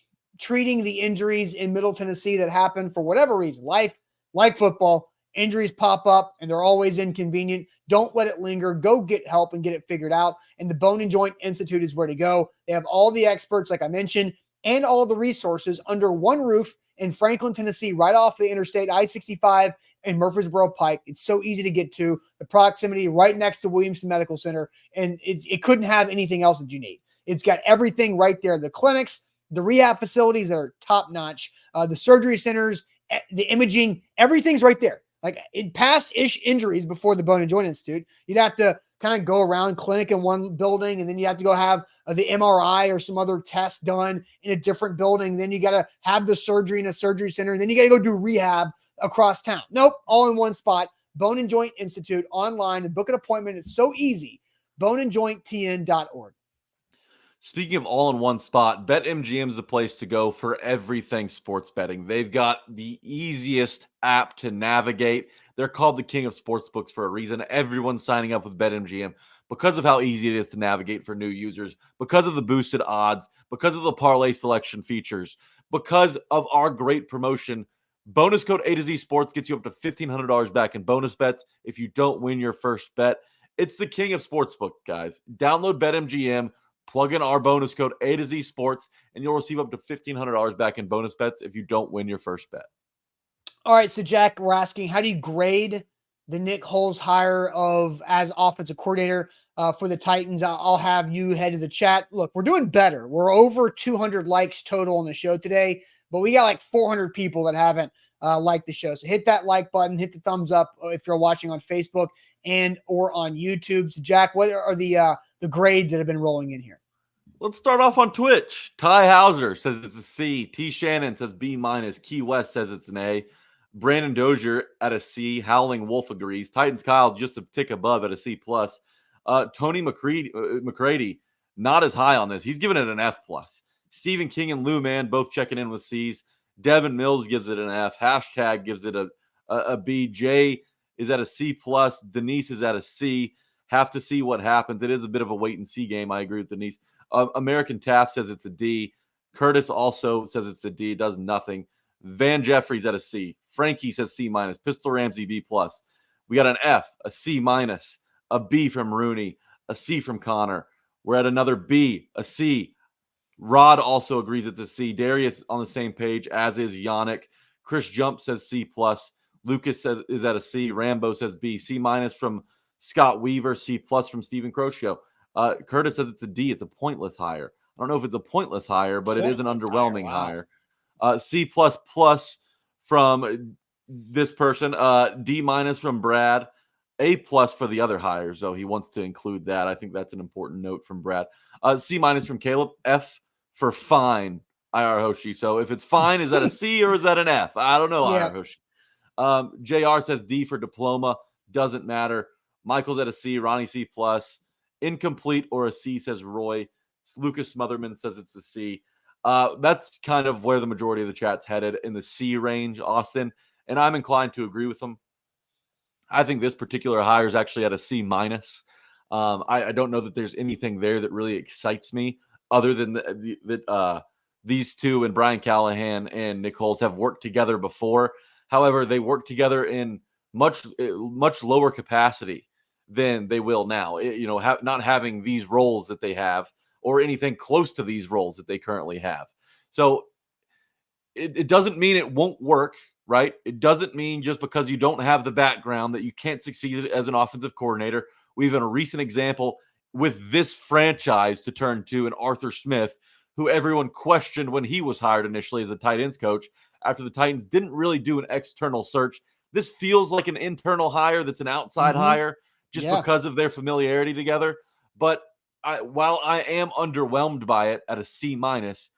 treating the injuries in Middle Tennessee that happen for whatever reason. Life, like football, injuries pop up and they're always inconvenient. Don't let it linger. Go get help and get it figured out. And the Bone and Joint Institute is where to go. They have all the experts, like I mentioned, and all the resources under one roof in Franklin, Tennessee, right off the interstate I-65 and Murfreesboro Pike. It's so easy to get to. The proximity right next to Williamson Medical Center, and it couldn't have anything else that you need. It's got everything right there. The clinics, the rehab facilities that are top-notch, the surgery centers, the imaging, everything's right there. Like in past-ish injuries before the Bone and Joint Institute, you'd have to kind of go around clinic in one building, and then you have to go have the MRI or some other test done in a different building. Then you got to have the surgery in a surgery center, and then you got to go do rehab across town. Nope, all in one spot. Bone and Joint Institute online, and book an appointment. It's so easy. boneandjointtn.org. Speaking of all in one spot, BetMGM is the place to go for everything sports betting. They've got the easiest app to navigate. They're called the king of sportsbooks for a reason. Everyone's signing up with BetMGM because of how easy it is to navigate for new users, because of the boosted odds, because of the parlay selection features, because of our great promotion. Bonus code A to Z Sports gets you up to $1,500 back in bonus bets if you don't win your first bet. It's the king of sportsbook, guys. Download BetMGM. Plug in our bonus code A to Z Sports, and you'll receive up to $1,500 back in bonus bets if you don't win your first bet. All right, so Jack, we're asking, how do you grade the Nick Holtz hire as offensive coordinator for the Titans? I'll have you head to the chat. Look, we're doing better. We're over 200 likes total on the show today, but we got like 400 people that haven't liked the show. So hit that like button, hit the thumbs up if you're watching on Facebook and or on YouTube. So Jack, what are the grades that have been rolling in here? Let's start off on Twitch. Ty Hauser says it's a C. T. Shannon says B-. Key West says it's an A. Brandon Dozier at a C. Howling Wolf agrees. Titans Kyle just a tick above at a C+. Tony McCready, not as high on this. He's giving it an F plus. Stephen King and Lou Man both checking in with C's. Devin Mills gives it an F. Hashtag gives it a B. Jay is at a C plus. Denise is at a C. Have to see what happens. It is a bit of a wait and see game. I agree with Denise. American Taft says it's a D. Curtis also says it's a D. It does nothing. Van Jeffries at a C. Frankie says C minus. Pistol Ramsey B plus. We got an F, a C minus, a B from Rooney, a C from Connor. We're at another B, a C. Rod also agrees it's a C. Darius on the same page, as is Yannick. Chris Jump says C plus. Lucas says is at a C. Rambo says B. C minus from Scott Weaver. C plus from Stephen Crocio. Curtis says it's a D. It's a pointless hire. I don't know if it's a pointless hire, but it is an underwhelming hire. C plus plus from this person. D minus from Brad. A plus for the other hires, though. He wants to include that. I think that's an important note from Brad. C minus from Caleb. F for fine, IR Hoshi. So if it's fine, is that a C or is that an F? I don't know, IR Hoshi. JR says D for diploma. Doesn't matter. Michael's at a C. Ronnie C plus. Incomplete or a C, says Roy. Lucas Smotherman says it's a C. That's kind of where the majority of the chat's headed, in the C range, Austin. And I'm inclined to agree with them. I think this particular hire is actually at a C minus. I don't know that there's anything there that really excites me, other than that these two and Brian Callahan and Nick Holtz have worked together before. However, they work together in much lower capacity than they will now. Not having these roles that they have, or anything close to these roles that they currently have. So it doesn't mean it won't work, right? It doesn't mean just because you don't have the background that you can't succeed as an offensive coordinator. We have a recent example with this franchise to turn to, in Arthur Smith, who everyone questioned when he was hired initially as a tight ends coach, after the Titans didn't really do an external search. This feels like an internal hire that's an outside hire just because of their familiarity together. But while I am underwhelmed by it at a C minus,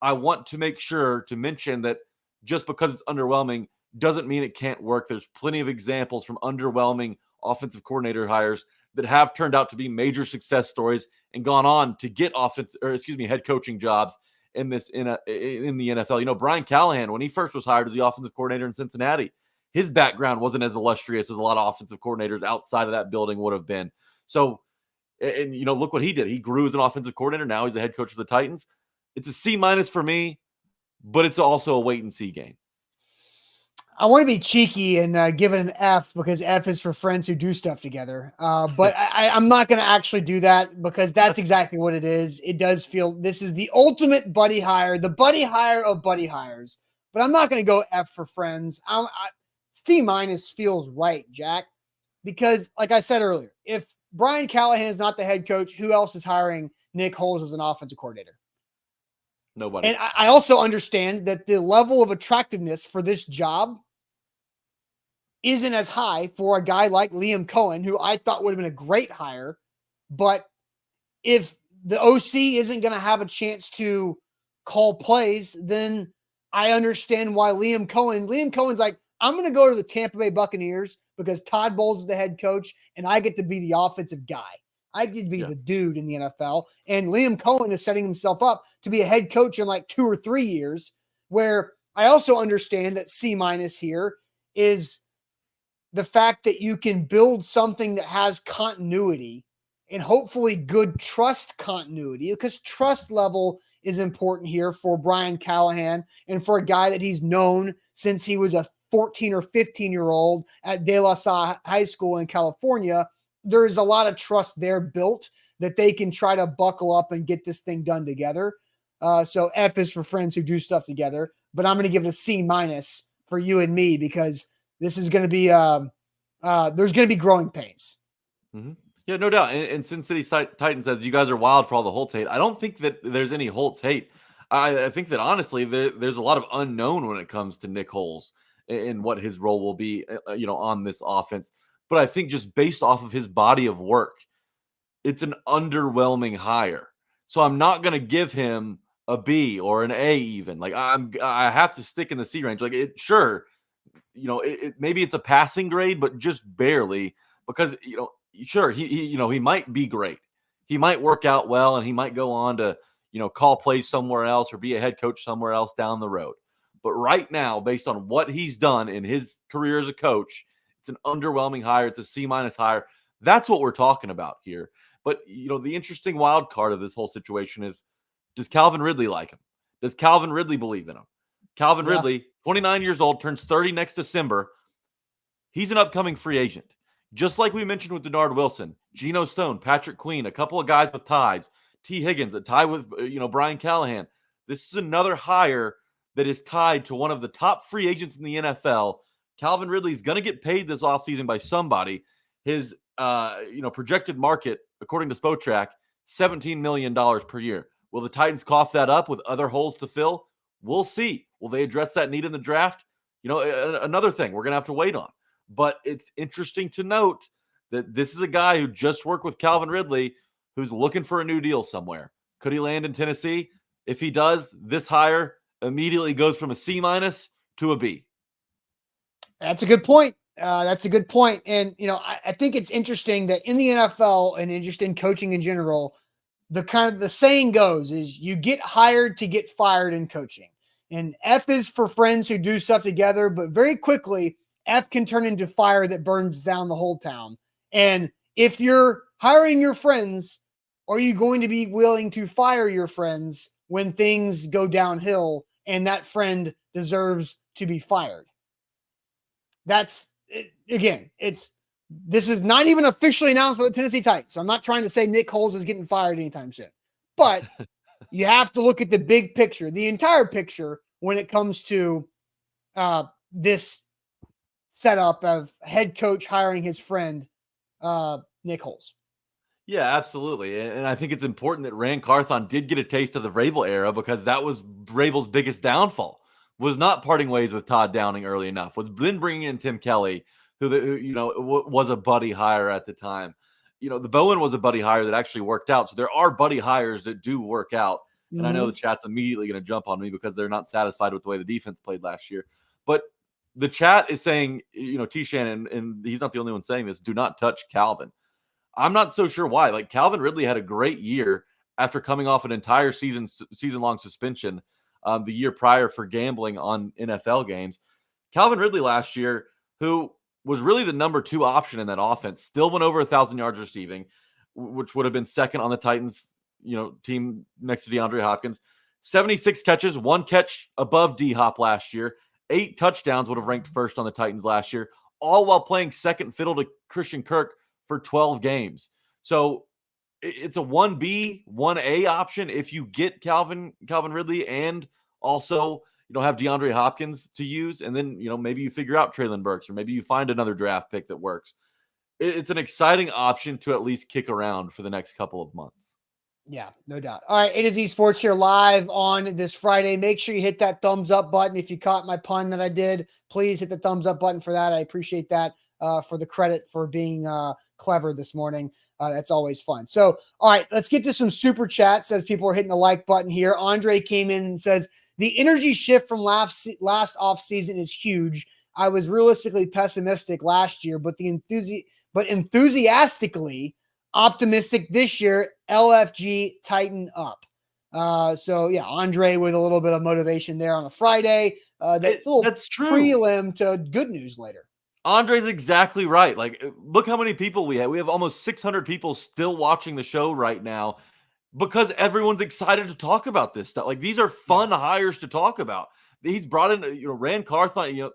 I want to make sure to mention that just because it's underwhelming doesn't mean it can't work. There's plenty of examples from underwhelming offensive coordinator hires that have turned out to be major success stories and gone on to get head coaching jobs in the NFL. Brian Callahan, when he first was hired as the offensive coordinator in Cincinnati, his background wasn't as illustrious as a lot of offensive coordinators outside of that building would have been. So, and look what he did. He grew as an offensive coordinator. Now he's the head coach of the Titans. It's a C minus for me, but it's also a wait and see game. I want to be cheeky and give it an F, because F is for friends who do stuff together. But I'm not going to actually do that, because that's exactly what it is. It does feel this is the ultimate buddy hire, the buddy hire of buddy hires. But I'm not going to go F for friends. C minus feels right, Jack, because like I said earlier, if Brian Callahan is not the head coach, who else is hiring Nick Holtz as an offensive coordinator? Nobody. And I also understand that the level of attractiveness for this job isn't as high for a guy like Liam Cohen, who I thought would have been a great hire. But if the OC isn't going to have a chance to call plays, then I understand why Liam Cohen's like, I'm going to go to the Tampa Bay Buccaneers because Todd Bowles is the head coach and I get to be the offensive guy. I get to be the dude in the NFL. And Liam Cohen is setting himself up to be a head coach in like 2 or 3 years, where I also understand that C minus here is the fact that you can build something that has continuity and hopefully good trust continuity, because trust level is important here for Brian Callahan and for a guy that he's known since he was a 14 or 15-year-old at De La Salle High School in California. There is a lot of trust there built that they can try to buckle up and get this thing done together. So F is for friends who do stuff together, but I'm going to give it a C minus for you and me, because this is going to be, there's going to be growing pains. Mm-hmm. Yeah, no doubt. And Sin City Titan says, you guys are wild for all the Holtz hate. I don't think that there's any Holtz hate. I think that honestly, there's a lot of unknown when it comes to Nick Holtz and what his role will be, on this offense. But I think just based off of his body of work, it's an underwhelming hire. So I'm not going to give him a B or an A even. Like I have to stick in the C range. Like maybe it's a passing grade, but just barely, because sure he might be great. he might work out well and he might go on to, call plays somewhere else or be a head coach somewhere else down the road. But right now, based on what he's done in his career as a coach, it's an underwhelming hire. It's a C- hire. That's what we're talking about here. But, the interesting wild card of this whole situation is, does Calvin Ridley like him? Does Calvin Ridley believe in him? Calvin Ridley, 29 years old, turns 30 next December. He's an upcoming free agent. Just like we mentioned with Denard Wilson, Geno Stone, Patrick Queen, a couple of guys with ties, T. Higgins, a tie with, Brian Callahan. This is another hire that is tied to one of the top free agents in the NFL. Calvin Ridley is going to get paid this offseason by somebody. His, projected market, according to Spotrac, $17 million per year. Will the Titans cough that up with other holes to fill? We'll see. Will they address that need in the draft? Another thing we're going to have to wait on. But it's interesting to note that this is a guy who just worked with Calvin Ridley, who's looking for a new deal somewhere. Could he land in Tennessee? If he does, this hire immediately goes from a C- to a B. That's a good point. And, I think it's interesting that in the NFL and just in coaching in general, the saying goes is you get hired to get fired in coaching. And F is for friends who do stuff together, but very quickly, F can turn into fire that burns down the whole town. And if you're hiring your friends, are you going to be willing to fire your friends when things go downhill and that friend deserves to be fired? This is not even officially announced by the Tennessee Titans. So I'm not trying to say Nick Holtz is getting fired anytime soon, but you have to look at the big picture, the entire picture when it comes to this setup of head coach hiring his friend, Nick Holtz. Yeah, absolutely. And I think it's important that Rand Carthon did get a taste of the Vrabel era, because that was Vrabel's biggest downfall, was not parting ways with Todd Downing early enough, was then bringing in Tim Kelly, who was a buddy hire at the time. The Bowen was a buddy hire that actually worked out. So there are buddy hires that do work out. And I know the chat's immediately going to jump on me because they're not satisfied with the way the defense played last year. But the chat is saying, T. Shannon, and he's not the only one saying this, do not touch Calvin. I'm not so sure why. Like, Calvin Ridley had a great year after coming off an entire season-long suspension the year prior for gambling on NFL games. Calvin Ridley last year, who was really the number 2 option in that offense, still went over 1,000 yards receiving, which would have been second on the Titans, team next to DeAndre Hopkins. 76 catches, 1 catch above D-Hop last year. 8 touchdowns would have ranked first on the Titans last year, all while playing second fiddle to Christian Kirk for 12 games. So it's a 1B, 1A option if you get Calvin Ridley and also, have DeAndre Hopkins to use. And then, maybe you figure out Treylon Burks, or maybe you find another draft pick that works. It's an exciting option to at least kick around for the next couple of months. Yeah, no doubt. All right, A to Z Sports here live on this Friday. Make sure you hit that thumbs up button. If you caught my pun that I did, please hit the thumbs up button for that. I appreciate that for the credit for being clever this morning. That's always fun. So, all right, let's get to some super chats as people are hitting the like button here. Andre came in and says, the energy shift from last off season is huge. I was realistically pessimistic last year, but enthusiastically optimistic this year. LFG tighten up. So yeah, Andre with a little bit of motivation there on a Friday. That's true. Prelim to good news later. Andre's exactly right. Like, look how many people we have. We have almost 600 people still watching the show right now because everyone's excited to talk about this stuff. Like, these are fun hires to talk about. He's brought in, Rand Carthon,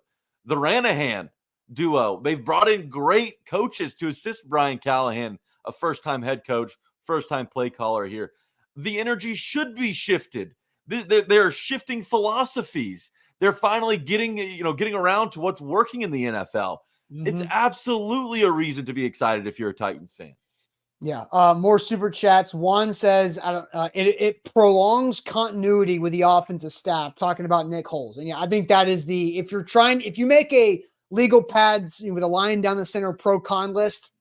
the Ranahan duo. They've brought in great coaches to assist Brian Callahan, a first-time head coach, first-time play caller here. The energy should be shifted. They're shifting philosophies. They're finally getting around to what's working in the NFL. Mm-hmm. It's absolutely a reason to be excited if you're a Titans fan. Yeah. More super chats. Juan says, it prolongs continuity with the offensive staff, talking about Nick Holtz. And yeah, I think that is if you make a legal pads with a line down the center pro-con list,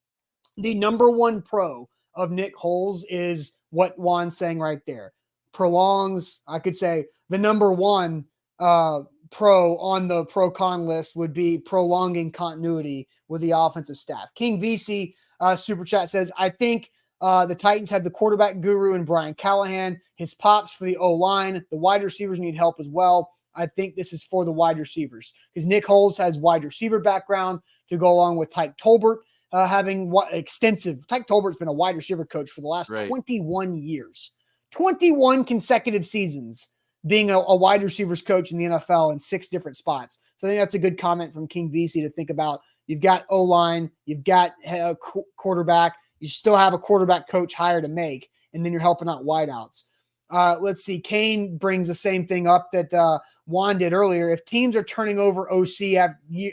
the number 1 pro of Nick Holtz is what Juan's saying right there. Prolongs, I could say the number 1 pro on the pro-con list would be prolonging continuity with the offensive staff. King VC super chat says, I think The Titans have the quarterback guru in Brian Callahan, his pops for the O-line. The wide receivers need help as well. I think this is for the wide receivers because Nick Holtz has wide receiver background to go along with Ty Tolbert having extensive. Ty Tolbert's been a wide receiver coach for the last 21 years, 21 consecutive seasons being a wide receivers coach in the NFL in 6 different spots. So I think that's a good comment from King VC to think about. You've got O-line, you've got a quarterback, you still have a quarterback coach hire to make, and then you're helping out wideouts. Let's see. Kane brings the same thing up that Juan did earlier. If teams are turning over OC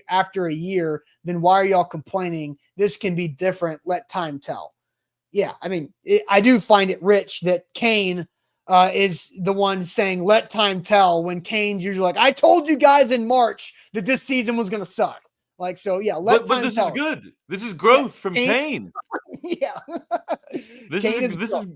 after a year, then why are y'all complaining? This can be different. Let time tell. Yeah, I mean, I do find it rich that Kane is the one saying let time tell when Kane's usually like, I told you guys in March that this season was going to suck. Like, so yeah, let time this tell. Is good. This is growth from Kane. Yeah. This is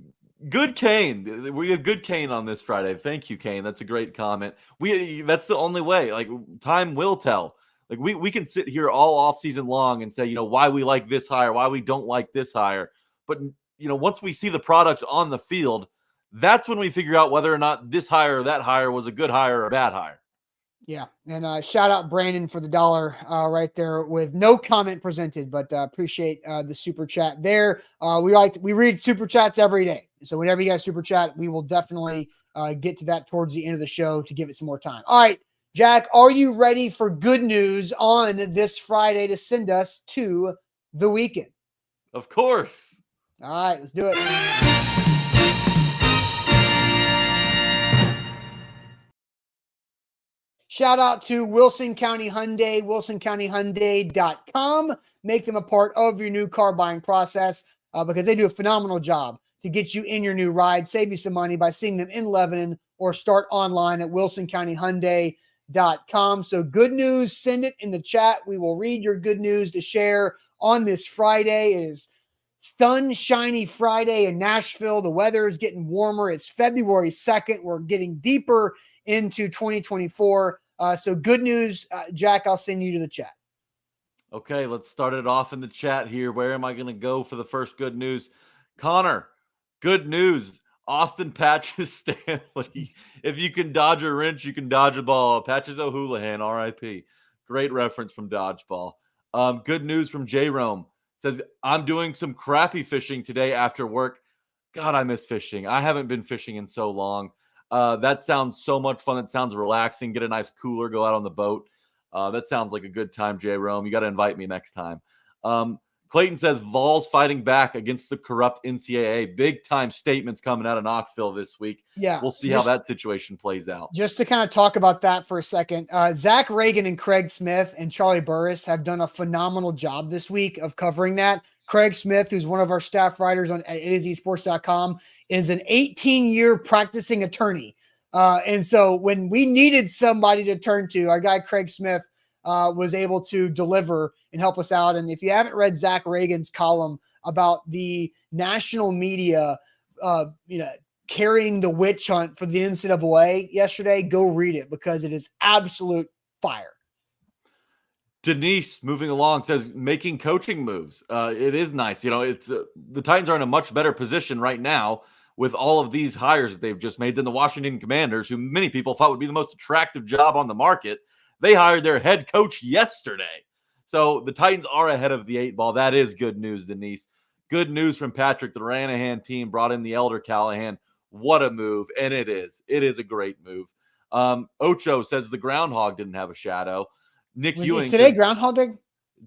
good Kane. We have good Kane on this Friday. Thank you, Kane. That's a great comment. That's the only way. Like, time will tell. Like, we can sit here all off season long and say, why we like this hire, why we don't like this hire. But, once we see the product on the field, that's when we figure out whether or not this hire or that hire was a good hire or a bad hire. Yeah. And shout out Brandon for the $1 right there with no comment presented, but appreciate the super chat there. We read super chats every day. So whenever you guys super chat, we will definitely get to that towards the end of the show to give it some more time. All right, Jack, are you ready for good news on this Friday to send us to the weekend? Of course. All right, let's do it. Shout out to Wilson County Hyundai, wilsoncountyhyundai.com. Make them a part of your new car buying process because they do a phenomenal job to get you in your new ride, save you some money by seeing them in Lebanon or start online at wilsoncountyhyundai.com. So good news, send it in the chat. We will read your good news to share on this Friday. It is sunshiny Friday in Nashville. The weather is getting warmer. It's February 2nd. We're getting deeper into 2024. So good news, Jack, I'll send you to the chat. Okay, let's start it off in the chat here. Where am I going to go for the first good news? Connor, good news. Austin Patches Stanley. If you can dodge a wrench, you can dodge a ball. Patches O'Houlihan, RIP. Great reference from Dodgeball. Good news from J. Rome. Says, I'm doing some crappie fishing today after work. God, I miss fishing. I haven't been fishing in so long. That sounds so much fun. It sounds relaxing. Get a nice cooler, go out on the boat. That sounds like a good time, J. Rome. You got to invite me next time. Clayton says, Vols fighting back against the corrupt NCAA. Big time statements coming out of Knoxville this week. Yeah. We'll see how that situation plays out. Just to kind of talk about that for a second, Zach Reagan and Craig Smith and Charlie Burris have done a phenomenal job this week of covering that. Craig Smith, who's one of our staff writers at AZSports.com, is an 18-year practicing attorney. And so when we needed somebody to turn to, our guy Craig Smith was able to deliver and help us out. And if you haven't read Zach Reagan's column about the national media, carrying the witch hunt for the NCAA yesterday, go read it because it is absolute fire. Denise, moving along, says making coaching moves. It is nice. It's the Titans are in a much better position right now with all of these hires that they've just made than the Washington Commanders, who many people thought would be the most attractive job on the market. They hired their head coach yesterday. So the Titans are ahead of the 8 ball. That is good news, Denise. Good news from Patrick. The Ranahan team brought in the elder Callahan. What a move. And it is. It is a great move. Ocho says the groundhog didn't have a shadow. Nick Ewing. Is today Groundhog Day?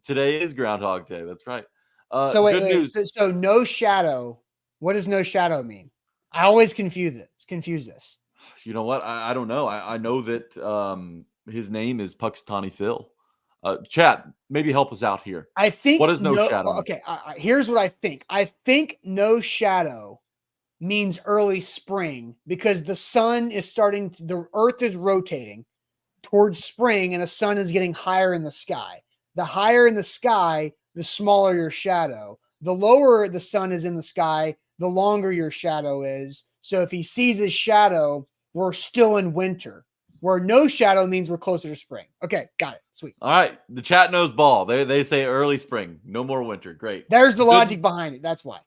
Today is Groundhog Day. That's right. So wait. So no shadow. What does no shadow mean? I always confuse this. You know what? I don't know. I know that his name is Puxatawny Phil. Chat, maybe help us out here. I think what is no shadow? Okay, here's what I think. I think no shadow means early spring because the sun is the earth is rotating towards spring and the sun is getting higher in the sky. The higher in the sky, the smaller your shadow. The lower the sun is in the sky, the longer your shadow is. So if he sees his shadow, we're still in winter. Where no shadow means we're closer to spring. Okay, got it. Sweet. All right. The chat knows ball. They say early spring. No more winter. Great. There's the logic behind it. That's why.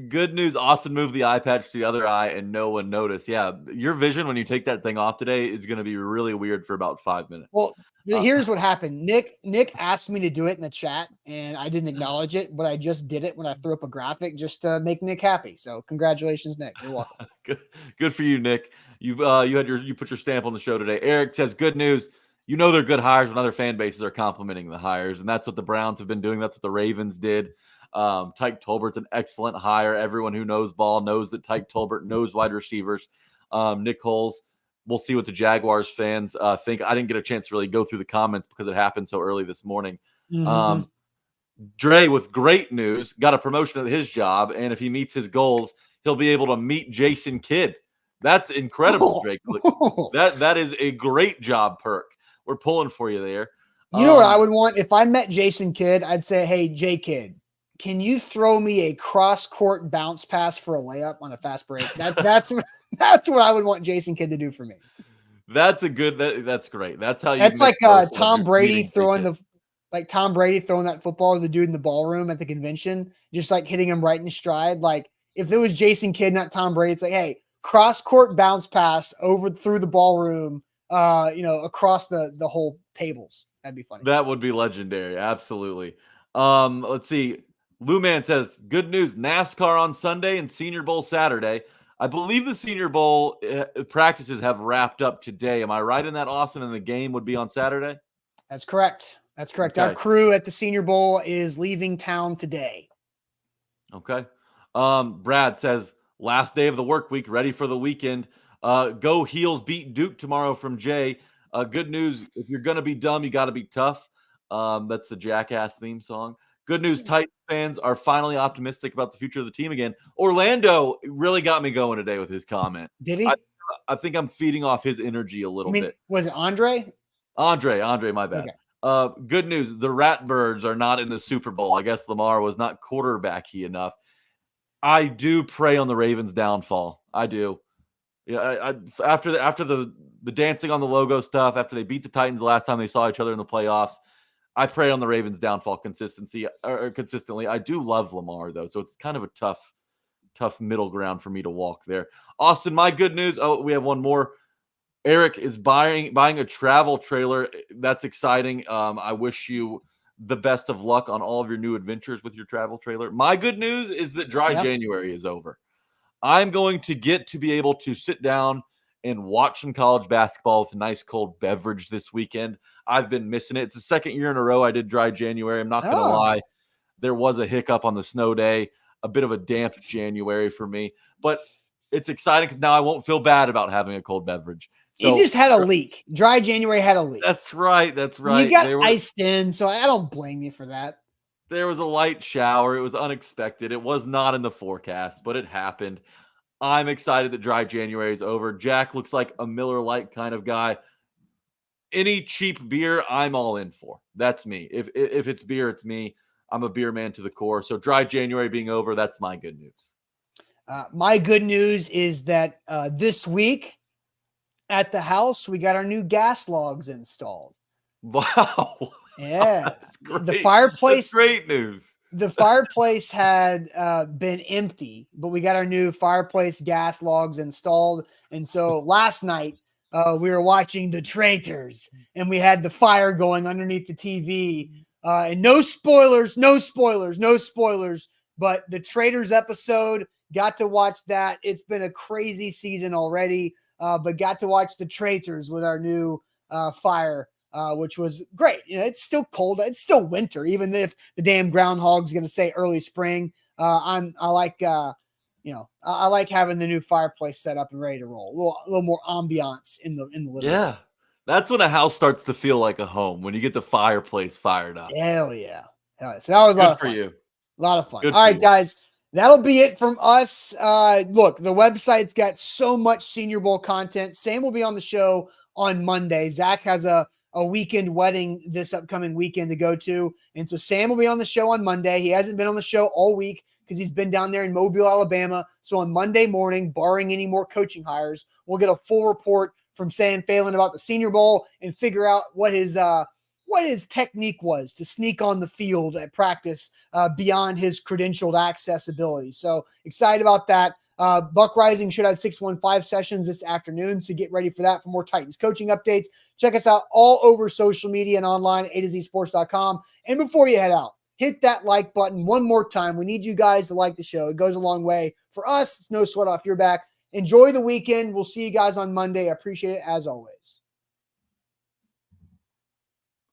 Good news. Austin moved the eye patch to the other eye and no one noticed. Yeah. Your vision when you take that thing off today is going to be really weird for about 5 minutes. Well, here's what happened. Nick asked me to do it in the chat and I didn't acknowledge it, but I just did it when I threw up a graphic just to make Nick happy. So congratulations, Nick. You're welcome. Good for you, Nick. You put your stamp on the show today. Eric says, good news. You know they're good hires when other fan bases are complimenting the hires, and that's what the Browns have been doing. That's what the Ravens did. Ty Tolbert's an excellent hire. Everyone who knows ball knows that Ty Tolbert knows wide receivers. Nick Holtz. We'll see what the Jaguars fans think. I didn't get a chance to really go through the comments because it happened so early this morning. Mm-hmm. Dre, with great news, got a promotion at his job, and if he meets his goals, he'll be able to meet Jason Kidd. That's incredible, Drake. That is a great job perk. We're pulling for you there. You know what I would want? If I met Jason Kidd, I'd say, hey, J Kidd, can you throw me a cross-court bounce pass for a layup on a fast break? That's what I would want Jason Kidd to do for me. That's great. That's how you. That's like Tom Brady throwing that football to the dude in the ballroom at the convention, just like hitting him right in stride. Like if there was Jason Kidd, not Tom Brady, it's like, hey, cross-court bounce pass over through the ballroom, across the whole tables. That'd be funny. That would be legendary. Absolutely. Let's see. Lou Man says, good news. NASCAR on Sunday and Senior Bowl Saturday. I believe the Senior Bowl practices have wrapped up today. Am I right in that, Austin? And the game would be on Saturday? That's correct. Okay. Our crew at the Senior Bowl is leaving town today. Okay. Brad says, last day of the work week, ready for the weekend. Go Heels beat Duke tomorrow from Jay. Good news. If you're going to be dumb, you got to be tough. That's the Jackass theme song. Good news. Titans fans are finally optimistic about the future of the team again. Orlando really got me going today with his comment. Did he? I think I'm feeding off his energy a little bit. Was it Andre? Andre, my bad. Okay. Good news. The Ratbirds are not in the Super Bowl. I guess Lamar was not quarterbacky enough. I do pray on the Ravens' downfall. I do. Yeah, after the dancing on the logo stuff, after they beat the Titans the last time they saw each other in the playoffs, I pray on the Ravens' downfall consistently. I do love Lamar though, so it's kind of a tough middle ground for me to walk there. Austin, my good news. Oh, we have one more. Eric is buying a travel trailer. That's exciting. I wish you the best of luck on all of your new adventures with your travel trailer. My good news is that January is over. I'm going to get to be able to sit down and watch some college basketball with a nice cold beverage this weekend. I've been missing it. It's the second year in a row I did dry January. I'm not going to lie. There was a hiccup on the snow day, a bit of a damp January for me, but it's exciting because now I won't feel bad about having a cold beverage. So, you just had a leak. Dry January had a leak. That's right. You got iced in, so I don't blame you for that. There was a light shower. It was unexpected. It was not in the forecast, but it happened. I'm excited that dry January is over. Jack looks like a Miller Lite kind of guy. Any cheap beer, I'm all in for. That's me. If it's beer, it's me. I'm a beer man to the core. So dry January being over, that's my good news. My good news is that this week at the house, we got our new gas logs installed. Wow. Yeah. That's great. The fireplace. That's great news. The fireplace had been empty, but we got our new fireplace gas logs installed. And so last night we were watching The Traitors and we had the fire going underneath the TV. And no spoilers, but The Traitors episode, got to watch that. It's been a crazy season already, but got to watch The Traitors with our new fire. Which was great. It's still cold. It's still winter, even if the damn groundhog's going to say early spring. I like having the new fireplace set up and ready to roll. A little more ambiance in the living room. Yeah, that's when a house starts to feel like a home, when you get the fireplace fired up. Hell yeah. So that was a lot of fun. You. A lot of fun. All right, guys. That'll be it from us. Look, the website's got so much Senior Bowl content. Sam will be on the show on Monday. Zach has a weekend wedding this upcoming weekend to go to. And so Sam will be on the show on Monday. He hasn't been on the show all week because he's been down there in Mobile, Alabama. So on Monday morning, barring any more coaching hires, we'll get a full report from Sam Phelan about the Senior Bowl and figure out what his what his technique was to sneak on the field at practice beyond his credentialed accessibility. So excited about that. Buck Rising should have 615 sessions this afternoon, so get ready for that. For more Titans coaching updates, check us out all over social media and online at A2ZSports.com. And before you head out, hit that like button one more time. We need you guys to like the show. It goes a long way. For us, it's no sweat off your back. Enjoy the weekend. We'll see you guys on Monday. I appreciate it as always.